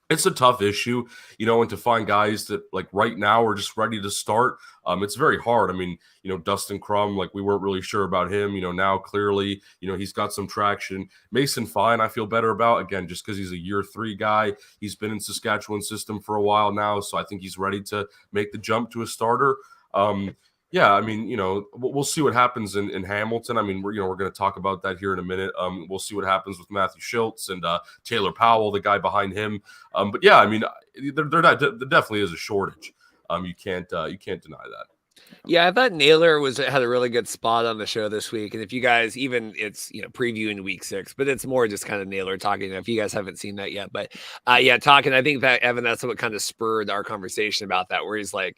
it's a tough issue, and to find guys that like right now are just ready to start. It's very hard. I mean, Dustin Crum, like we weren't really sure about him, now clearly, he's got some traction. Mason Fine, I feel better about, again, just because he's a year 3 guy. He's been in Saskatchewan system for a while now. So I think he's ready to make the jump to a starter. Yeah, I mean, we'll see what happens in Hamilton. I mean, we're going to talk about that here in a minute. We'll see what happens with Matthew Schultz and Taylor Powell, the guy behind him. But yeah, I mean, there definitely is a shortage. You can't deny that. Yeah, I thought Naylor had a really good spot on the show this week. And if you guys, even it's, previewing week 6, but it's more just kind of Naylor talking. If you guys haven't seen that yet, but talking, I think that Evan, that's what kind of spurred our conversation about that, where he's like,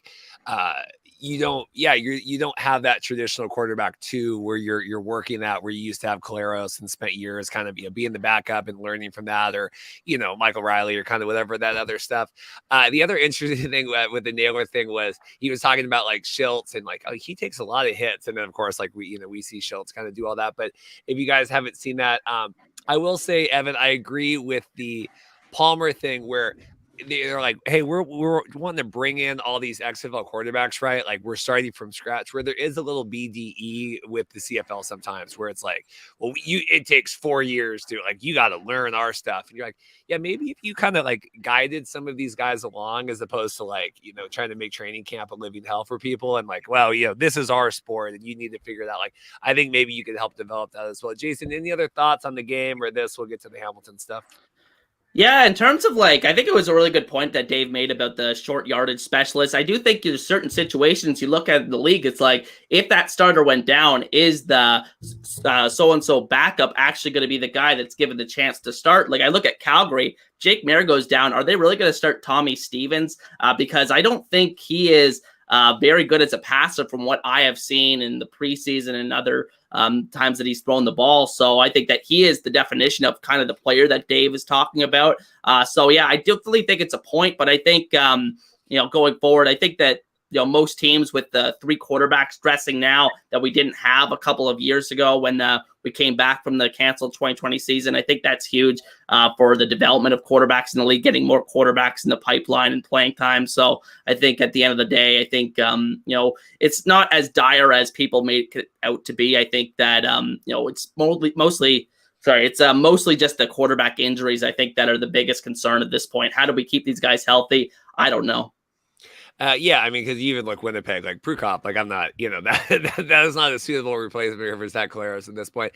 you don't have that traditional quarterback 2 where you're working at where you used to have Caleros and spent years kind of being the backup and learning from that, or Michael Riley or kind of whatever that other stuff. The other interesting thing with the Naylor thing was he was talking about like Schultz and like he takes a lot of hits, and then of course like we see Schultz kind of do all that. But if you guys haven't seen that, I will say, Evan, I agree with the Palmer thing where they're like, hey, we're wanting to bring in all these XFL quarterbacks, right? Like we're starting from scratch, where there is a little BDE with the CFL sometimes where it's like, well, it takes 4 years to like, you got to learn our stuff. And you're like, yeah, maybe if you kind of like guided some of these guys along, as opposed to like, trying to make training camp a living hell for people and like, well, this is our sport and you need to figure it out. Like, I think maybe you could help develop that as well. Jason, any other thoughts on the game or this? We'll get to the Hamilton stuff. Yeah, in terms of I think it was a really good point that Dave made about the short yardage specialist. I do think there's certain situations you look at the league, it's like if that starter went down, is the so-and-so backup actually going to be the guy that's given the chance to start? Like I look at Calgary, Jake Mayer goes down. Are they really going to start Tommy Stevens? Because I don't think he is very good as a passer from what I have seen in the preseason and other times that he's thrown the ball. So I think that he is the definition of kind of the player that Dave is talking about. So yeah, I definitely think it's a point, but I think, going forward, I think that most teams with the 3 quarterbacks dressing now that we didn't have a couple of years ago when we came back from the canceled 2020 season. I think that's huge for the development of quarterbacks in the league, getting more quarterbacks in the pipeline and playing time. So I think at the end of the day, I think, it's not as dire as people make it out to be. I think that, it's mostly just the quarterback injuries, I think, that are the biggest concern at this point. How do we keep these guys healthy? I don't know. Yeah, I mean, because even like Winnipeg, like Prukop, like I'm not, that is not a suitable replacement for Zach Collaros at this point.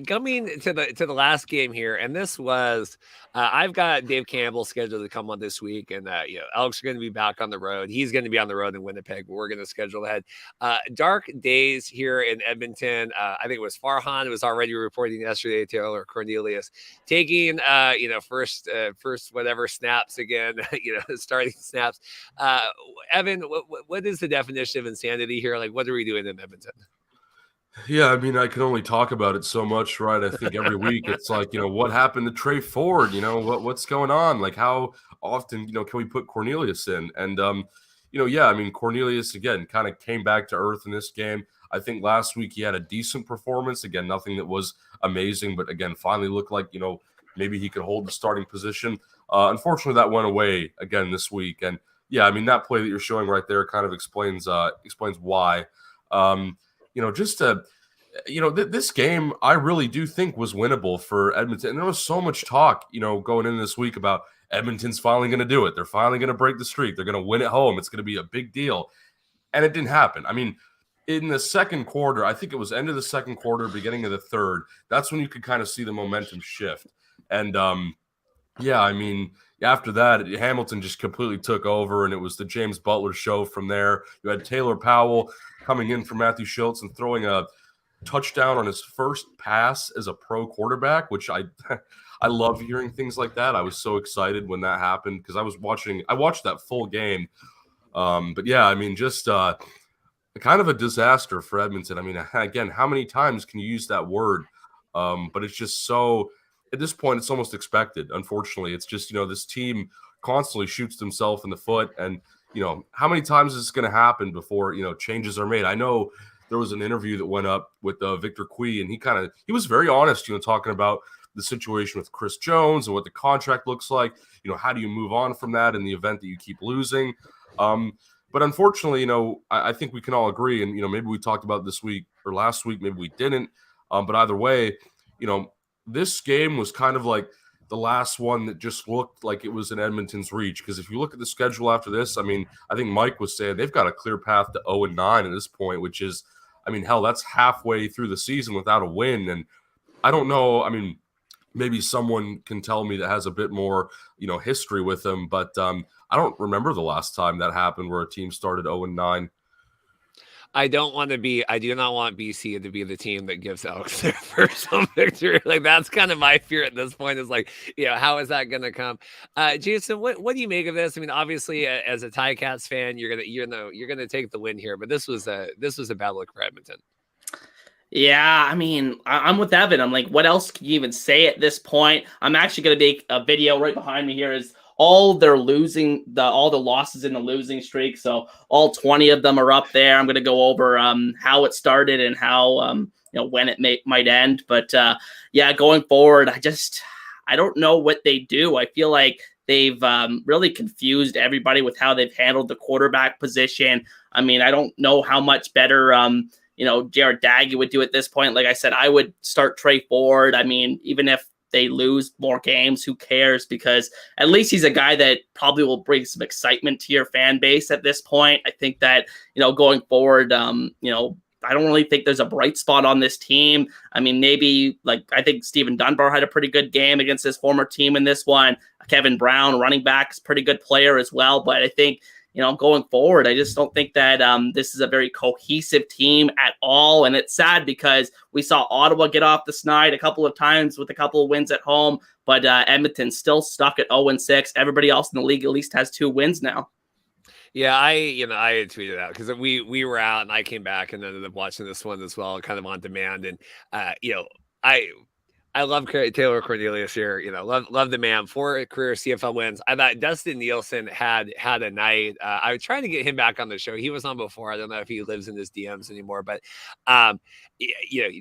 Coming to the last game here, and this was, I've got Dave Campbell scheduled to come on this week, and Elks are going to be back on the road. He's going to be on the road in Winnipeg, but we're going to schedule ahead. Dark days here in Edmonton. I think it was Farhan. It was already reporting yesterday. Taylor Cornelius taking, first whatever snaps again, starting snaps. Evan, what is the definition of insanity here? Like, what are we doing in Edmonton? Yeah, I mean, I can only talk about it so much, right? I think every week it's like, what happened to Trey Ford? What's going on? Like, how often, can we put Cornelius in? And, yeah, I mean, Cornelius, again, kind of came back to earth in this game. I think last week he had a decent performance. Again, nothing that was amazing, but again, finally looked like, maybe he could hold the starting position. Unfortunately, that went away again this week. And, yeah, I mean, that play that you're showing right there kind of explains why. This game I really do think was winnable for Edmonton. And there was so much talk, going into this week about Edmonton's finally going to do it. They're finally going to break the streak. They're going to win at home. It's going to be a big deal. And it didn't happen. I mean, in the second quarter, I think it was end of the second quarter, beginning of the third, that's when you could kind of see the momentum shift. And, I mean, after that, Hamilton just completely took over, and it was the James Butler show from there. You had Taylor Powell coming in for Matthew Schultz and throwing a touchdown on his first pass as a pro quarterback, which I love hearing things like that. I was so excited when that happened because I watched that full game. But yeah, I mean, just kind of a disaster for Edmonton. I mean, again, how many times can you use that word? But it's just so, at this point, it's almost expected. Unfortunately, it's just, this team constantly shoots themselves in the foot. And, how many times is this going to happen before, changes are made? I know there was an interview that went up with Victor Cui, and he was very honest, talking about the situation with Chris Jones and what the contract looks like. How do you move on from that in the event that you keep losing? But unfortunately, I think we can all agree, and, maybe we talked about this week or last week, maybe we didn't. But either way, this game was kind of like the last one that just looked like it was in Edmonton's reach. Because if you look at the schedule after this, I mean, I think Mike was saying they've got a clear path to 0-9 at this point, which is, I mean, hell, that's halfway through the season without a win. And I don't know, I mean, maybe someone can tell me that has a bit more, history with them, but I don't remember the last time that happened where a team started 0-9. I do not want BC to be the team that gives Elks their first home victory. Like, that's kind of my fear at this point, is like, how is that going to come? Jason, what do you make of this? I mean, obviously, as a Ticats fan, you're gonna take the win here, but this was a bad look for Edmonton. Yeah, I mean, I'm with Evan. I'm like, what else can you even say at this point? I'm actually going to make a video right behind me here is all the losses in the losing streak. So all 20 of them are up there. I'm going to go over how it started and how, when it might end. But going forward, I don't know what they do. I feel like they've really confused everybody with how they've handled the quarterback position. I mean, I don't know how much better, Jared Daggy would do at this point. Like I said, I would start Trey Ford. I mean, even if they lose more games, who cares? Because at least he's a guy that probably will bring some excitement to your fan base at this point. I think that, going forward, I don't really think there's a bright spot on this team. I mean, maybe I think Steven Dunbar had a pretty good game against his former team in this one. Kevin Brown, running back, is a pretty good player as well. But I think, going forward, I just don't think that this is a very cohesive team at all. And it's sad because we saw Ottawa get off the schneid a couple of times with a couple of wins at home, but Edmonton's still stuck at 0-6. Everybody else in the league at least has 2 wins now. Yeah, I had tweeted out because we were out and I came back and ended up watching this one as well, kind of on demand. And I love Taylor Cornelius here. Love the man. 4 career CFL wins. I thought Dustin Nielsen had a night. I was trying to get him back on the show. He was on before. I don't know if he lives in his DMs anymore, but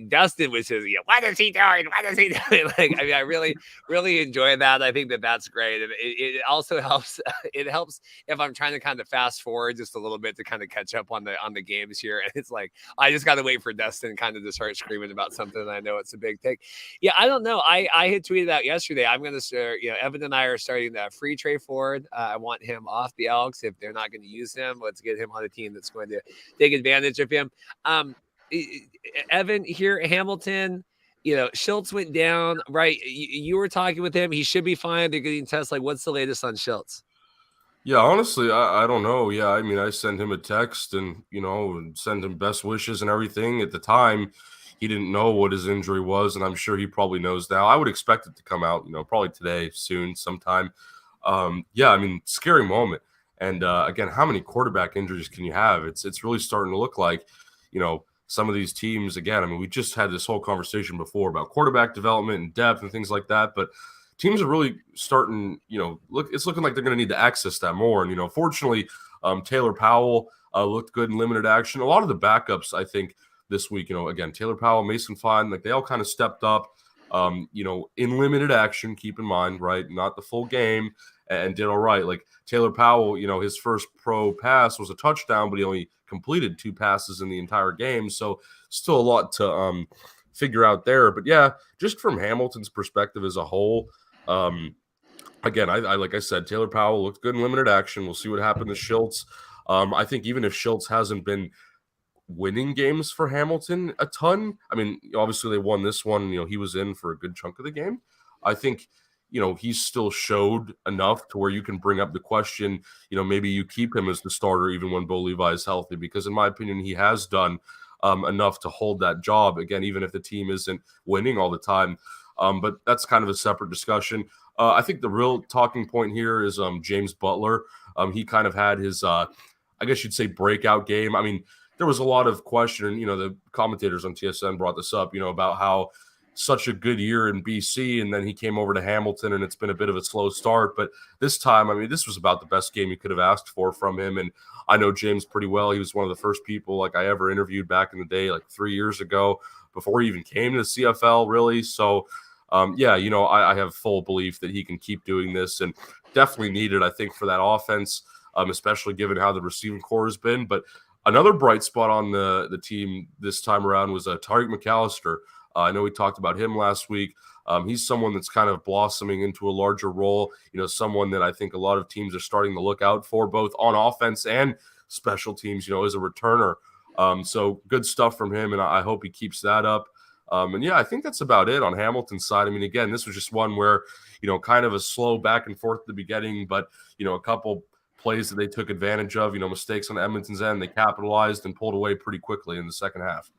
Dustin was just, what is he doing? What is he doing? Like, I mean, I really, really enjoy that. I think that's great. And it also helps. It helps if I'm trying to kind of fast forward just a little bit to kind of catch up on the games here. And it's like, I just got to wait for Dustin kind of to start screaming about something. I know it's a big thing. Yeah, I don't know. I had tweeted out yesterday. I'm going to start, Evan and I are starting the free Trey Ford. I want him off the Elks. If they're not going to use him, let's get him on a team that's going to take advantage of him. Evan here, Hamilton, Schultz went down, right? You were talking with him. He should be fine. They're getting tests. Like, what's the latest on Schultz? Yeah, honestly, I don't know. Yeah, I mean, I sent him a text and, send him best wishes and everything. At the time, he didn't know what his injury was, and I'm sure he probably knows now. I would expect it to come out, probably today, soon, sometime. Yeah, I mean, scary moment. And again, how many quarterback injuries can you have? It's really starting to look like, some of these teams, again, I mean, we just had this whole conversation before about quarterback development and depth and things like that, but teams are really starting, it's looking like they're going to need to access that more. And, fortunately, Taylor Powell looked good in limited action. A lot of the backups, I think, this week, again, Taylor Powell, Mason Fine, like they all kind of stepped up, in limited action, keep in mind, right? Not the full game, and did all right. Like Taylor Powell, his first pro pass was a touchdown, but he only completed 2 passes in the entire game. So still a lot to figure out there. But yeah, just from Hamilton's perspective as a whole, again, I like I said, Taylor Powell looked good in limited action. We'll see what happened to Schultz. I think even if Schultz hasn't been winning games for Hamilton a ton, I mean, obviously they won this one, he was in for a good chunk of the game. I think, he's still showed enough to where you can bring up the question, maybe you keep him as the starter even when Bo Levi is healthy, because in my opinion, he has done enough to hold that job, again, even if the team isn't winning all the time. But that's kind of a separate discussion. I think the real talking point here is James Butler. He kind of had his, I guess you'd say, breakout game. I mean, there was a lot of question, and, the commentators on TSN brought this up, about how such a good year in BC, and then he came over to Hamilton, and it's been a bit of a slow start. But this time, I mean, this was about the best game you could have asked for from him. And I know James pretty well. He was one of the first people like I ever interviewed back in the day, like 3 years ago, before he even came to the CFL, really. So, yeah, I have full belief that he can keep doing this, and definitely needed, I think, for that offense, especially given how the receiving core has been. But another bright spot on the team this time around was Tariq McAllister. I know we talked about him last week. He's someone that's kind of blossoming into a larger role, someone that I think a lot of teams are starting to look out for, both on offense and special teams, as a returner. So good stuff from him, and I hope he keeps that up. And yeah, I think that's about it on Hamilton's side. I mean, again, this was just one where, kind of a slow back and forth at the beginning, but, a couple plays that they took advantage of, mistakes on Edmonton's end, they capitalized and pulled away pretty quickly in the second half.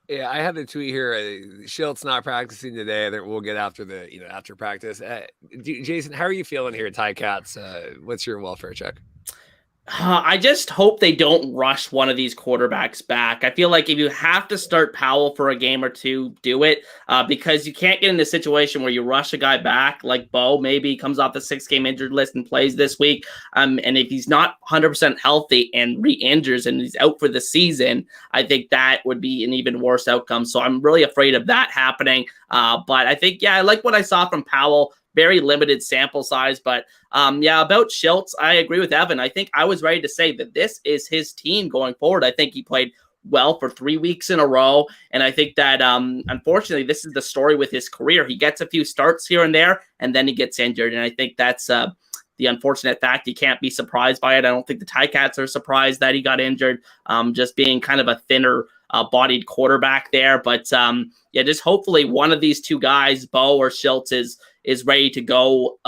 Yeah, I have the tweet here. Schultz not practicing today. We'll get after after practice. Jason, how are you feeling here at Ticats? What's your welfare check? I just hope they don't rush one of these quarterbacks back. I feel like if you have to start Powell for a game or two, do it, because you can't get in a situation where you rush a guy back like Bo. Maybe he comes off the 6-game injured list and plays this week. And if he's not 100% healthy and re-injures and he's out for the season, I think that would be an even worse outcome. So I'm really afraid of that happening. But I think, I like what I saw from Powell. Very limited sample size, but about Schultz, I agree with Evan. I think I was ready to say that this is his team going forward. I think he played well for 3 weeks in a row, and I think that unfortunately this is the story with his career. He gets a few starts here and there, and then he gets injured, and I think that's the unfortunate fact. You can't be surprised by it. I don't think the Ticats are surprised that he got injured, just being kind of a thinner bodied quarterback there. But just hopefully one of these two guys, Bo or Schultz, is ready to go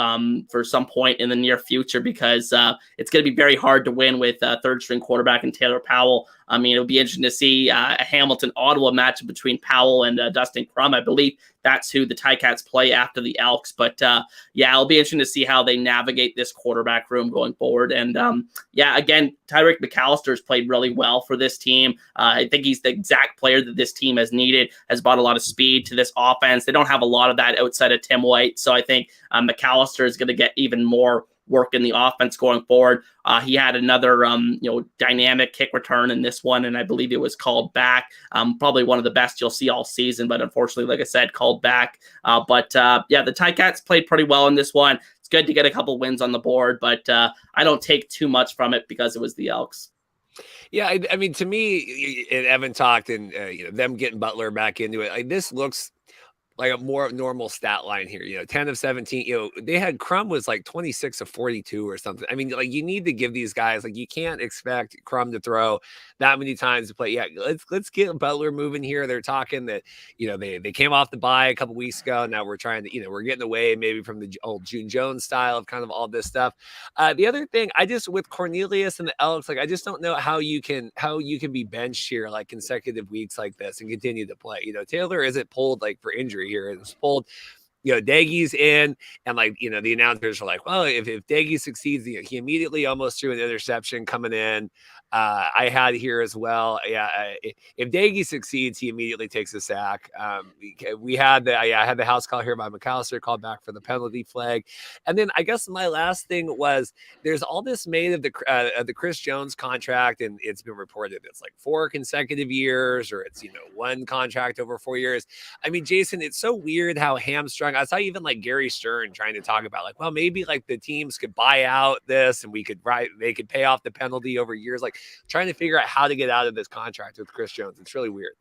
for some point in the near future, because it's going to be very hard to win with third string quarterback and Taylor Powell I mean, it'll be interesting to see a Hamilton-Ottawa matchup between Powell and Dustin Crum. I believe that's who the Ticats play after the Elks. But yeah, it'll be interesting to see how they navigate this quarterback room going forward. And yeah, again, Tyreek McAllister has played really well for this team. I think he's the exact player that this team has needed, has brought a lot of speed to this offense. They don't have a lot of that outside of Tim White. So I think McAllister is going to get even more work in the offense going forward. He had another, dynamic kick return in this one, and I believe it was called back. Probably one of the best you'll see all season, but unfortunately, like I said, called back. But yeah, the Ticats played pretty well in this one. It's good to get a couple wins on the board, but I don't take too much from it because it was the Elks. Yeah, I mean, to me, and Evan talked, and them getting Butler back into it. This looks like a more normal stat line here, 10 of 17, they had Crum was like 26 of 42 or something. I mean, like, you need to give these guys, like, you can't expect Crum to throw that many times to play. Yeah, let's get Butler moving here. They're talking that, they came off the bye a couple weeks ago. Now we're trying to, we're getting away maybe from the old June Jones style of kind of all this stuff. The other thing, with Cornelius and the Elks, like, I just don't know how you can be benched here like consecutive weeks like this and continue to play. Taylor isn't pulled like for injury here. It's pulled, Daigie's in, and the announcers are like, well, if Daigie succeeds, he immediately almost threw an interception coming in. I had here as well. Yeah, if Daigie succeeds, he immediately takes a sack. We had I had the house call here by McAllister, called back for the penalty flag, and then I guess my last thing was there's all this made of the Chris Jones contract, and it's been reported it's like 4 consecutive years, or it's one contract over 4 years. I mean, Jason, it's so weird how hamstrung. I saw even like Gary Stern trying to talk about like, well, maybe like the teams could buy out this, and they could pay off the penalty over years. Like, trying to figure out how to get out of this contract with Chris Jones. It's really weird.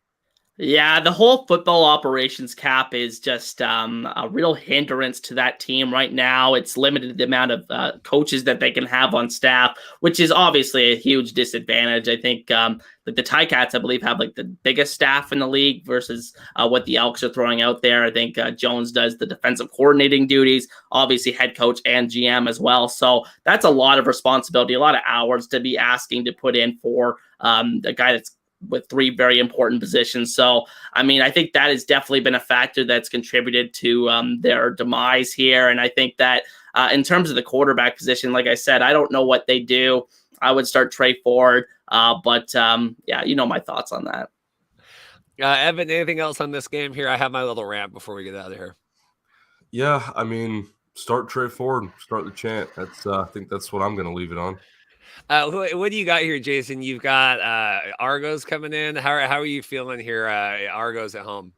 Yeah, the whole football operations cap is just a real hindrance to that team right now. It's limited the amount of coaches that they can have on staff, which is obviously a huge disadvantage. I think the Ticats, I believe, have like the biggest staff in the league versus what the Elks are throwing out there. I think Jones does the defensive coordinating duties, obviously head coach and GM as well. So that's a lot of responsibility, a lot of hours to be asking to put in for a guy that's with 3 very important positions. So, I mean, I think that has definitely been a factor that's contributed to their demise here. And I think that in terms of the quarterback position, like I said, I don't know what they do. I would start Trey Ford. But yeah, my thoughts on that. Evan, anything else on this game here? I have my little rant before we get out of here. Yeah, I mean, start Trey Ford, start the chant. That's I think that's what I'm going to leave it on. What do you got here, Jason? You've got Argos coming in. How are you feeling here? Argos at home.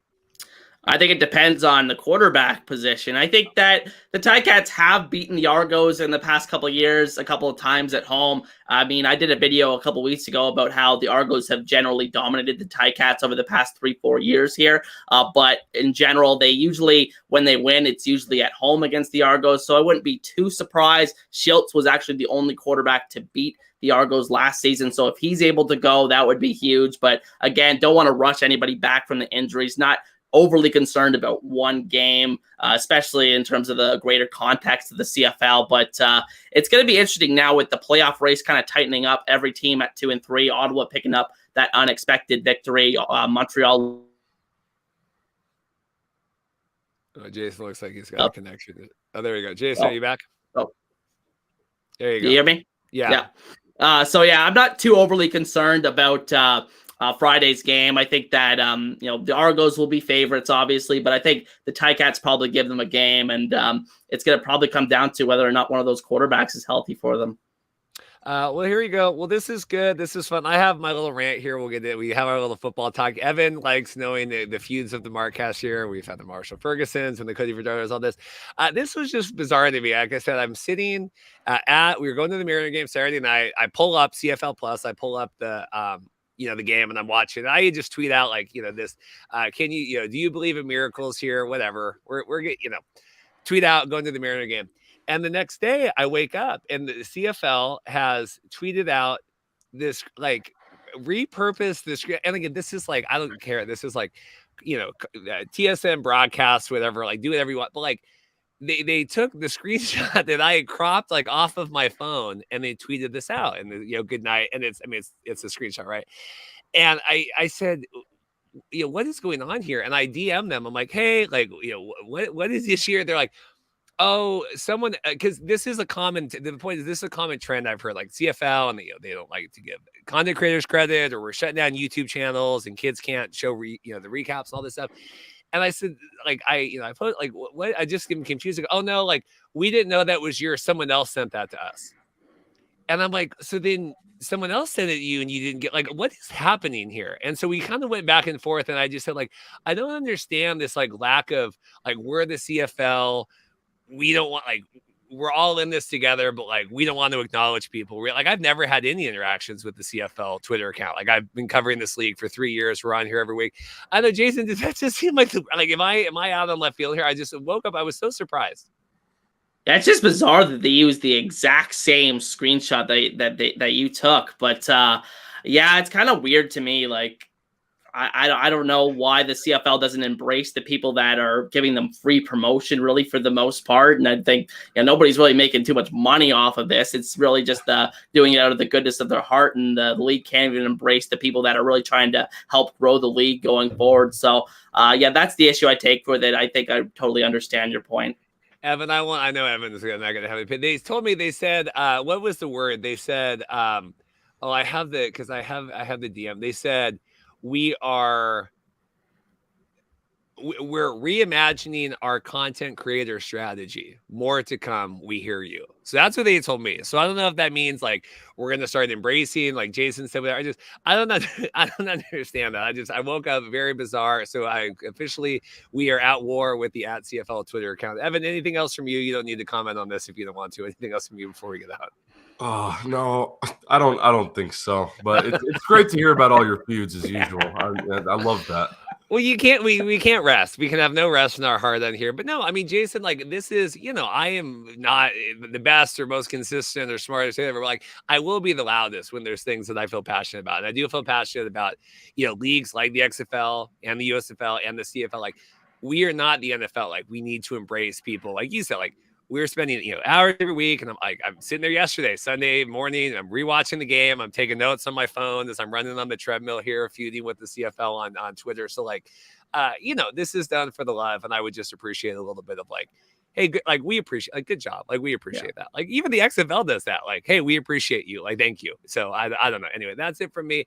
I think it depends on the quarterback position. I think that the Ticats have beaten the Argos in the past couple of years, a couple of times at home. I mean, I did a video a couple of weeks ago about how the Argos have generally dominated the Ticats over the past 3-4 years here. But in general, they usually, when they win, it's usually at home against the Argos. So I wouldn't be too surprised. Schultz was actually the only quarterback to beat the Argos last season. So if he's able to go, that would be huge. But again, don't want to rush anybody back from the injuries. Not overly concerned about one game, especially in terms of the greater context of the CFL. But it's going to be interesting now with the playoff race kind of tightening up, every team at 2 and 3, Ottawa picking up that unexpected victory, Montreal. Jason looks like he's got a connection. Oh, there you go. Jason, are you back? Oh, there you go. You hear me? Yeah. So yeah, I'm not too overly concerned about Friday's game. I think that the Argos will be favorites, obviously, but I think the Ticats probably give them a game, and it's going to probably come down to whether or not one of those quarterbacks is healthy for them. Well, here we go. Well, this is good. This is fun. I have my little rant here. We'll get it. We have our little football talk. Evan likes knowing the feuds of the Marcast here. We've had the Marshall Fergusons and the Cody Verdoners, all this. This was just bizarre to me. Like I said, I'm sitting we were going to the Mariner game Saturday night. I pull up CFL Plus. I pull up the the game, and I'm watching. I just tweet out like, this, can you, do you believe in miracles here? Whatever. We're getting, tweet out going to the Mariner game. And the next day I wake up and the CFL has tweeted out this, like, repurpose this. And again, this is like, I don't care. This is like, TSN broadcast, whatever, like do whatever you want. But like, they took the screenshot that I had cropped like off of my phone and they tweeted this out and good night. And it's a screenshot, right? And I said, what is going on here? And I DM them. I'm like, hey, like, what is this year? They're like, oh, someone, because this is a common. The point is, this is a common trend I've heard. Like CFL, and they don't like to give content creators credit, or we're shutting down YouTube channels, and kids can't show the recaps and all this stuff. And I said, like, I put like, what? I just became confused. Like, oh no, like we didn't know that was yours. Someone else sent that to us. And I'm like, so then someone else sent it to you and you didn't get, like, what is happening here? And so we kind of went back and forth. And I just said, like, I don't understand this like lack of like, we're the CFL. We don't want, like, we're all in this together, but like, we don't want to acknowledge people. We're like, I've never had any interactions with the CFL Twitter account. Like, I've been covering this league for 3 years. We're on here every week. I know, Jason, does that just seem like am I out on left field here? I just woke up. I was so surprised. Yeah, it's just bizarre that they used the exact same screenshot that you took. But yeah, it's kind of weird to me. Like, I don't know why the CFL doesn't embrace the people that are giving them free promotion, really, for the most part. And I think nobody's really making too much money off of this. It's really just doing it out of the goodness of their heart. And the league can't even embrace the people that are really trying to help grow the league going forward. So yeah, that's the issue I take with it. I think I totally understand your point. Evan, I know Evan's not going to have it. They told me, they said, what was the word? They said, I have the DM. They said, we're reimagining our content creator strategy. More to come. We hear you. So that's what they told me. So I don't know if that means like we're going to start embracing, like Jason said. I don't understand that. I woke up very bizarre. So we are at war with the @CFL Twitter account. Evan, anything else from you? You don't need to comment on this if you don't want to. Anything else from you before we get out? Oh no, I don't think so. But it's great to hear about all your feuds as usual. I love that. Well, we can't rest. We can have no rest in our heart on here. But no, I mean, Jason, like, this is, I am not the best or most consistent or smartest or whatever. Like, I will be the loudest when there's things that I feel passionate about. And I do feel passionate about, leagues like the XFL and the USFL and the CFL. Like, we are not the NFL. Like, we need to embrace people. Like you said, like, we're spending, hours every week. And I'm sitting there yesterday, Sunday morning, I'm rewatching the game. I'm taking notes on my phone as I'm running on the treadmill here, feuding with the CFL on Twitter. So like, this is done for the love. And I would just appreciate a little bit of like, hey, good, like, we appreciate, like, good job. Like, we appreciate that. Like, even the XFL does that. Like, hey, we appreciate you. Like, thank you. So I don't know. Anyway, that's it from me.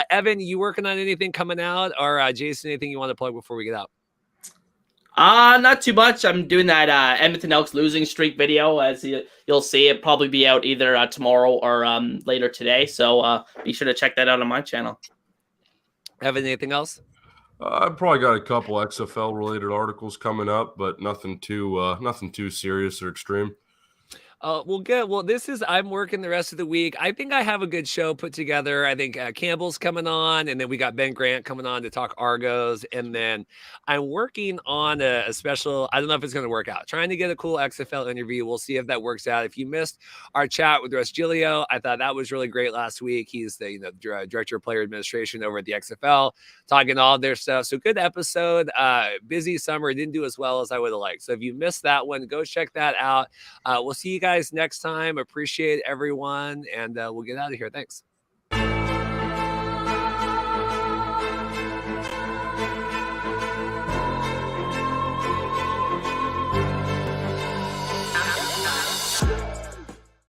Evan, you working on anything coming out, or Jason, anything you want to plug before we get out? Not too much. I'm doing that Edmonton Elks losing streak video. As you'll see, it probably be out either tomorrow or later today. So be sure to check that out on my channel. Evan, anything else? I've probably got a couple XFL related articles coming up, but nothing too serious or extreme. Well, good. Well, I'm working the rest of the week. I think I have a good show put together. I think Campbell's coming on, and then we got Ben Grant coming on to talk Argos. And then I'm working on a special, I don't know if it's going to work out, trying to get a cool XFL interview. We'll see if that works out. If you missed our chat with Russ Giglio, I thought that was really great last week. He's the director of player administration over at the XFL, talking all of their stuff. So good episode. Busy summer. Didn't do as well as I would have liked. So if you missed that one, go check that out. We'll see you guys next time. Appreciate everyone, and we'll get out of here. Thanks.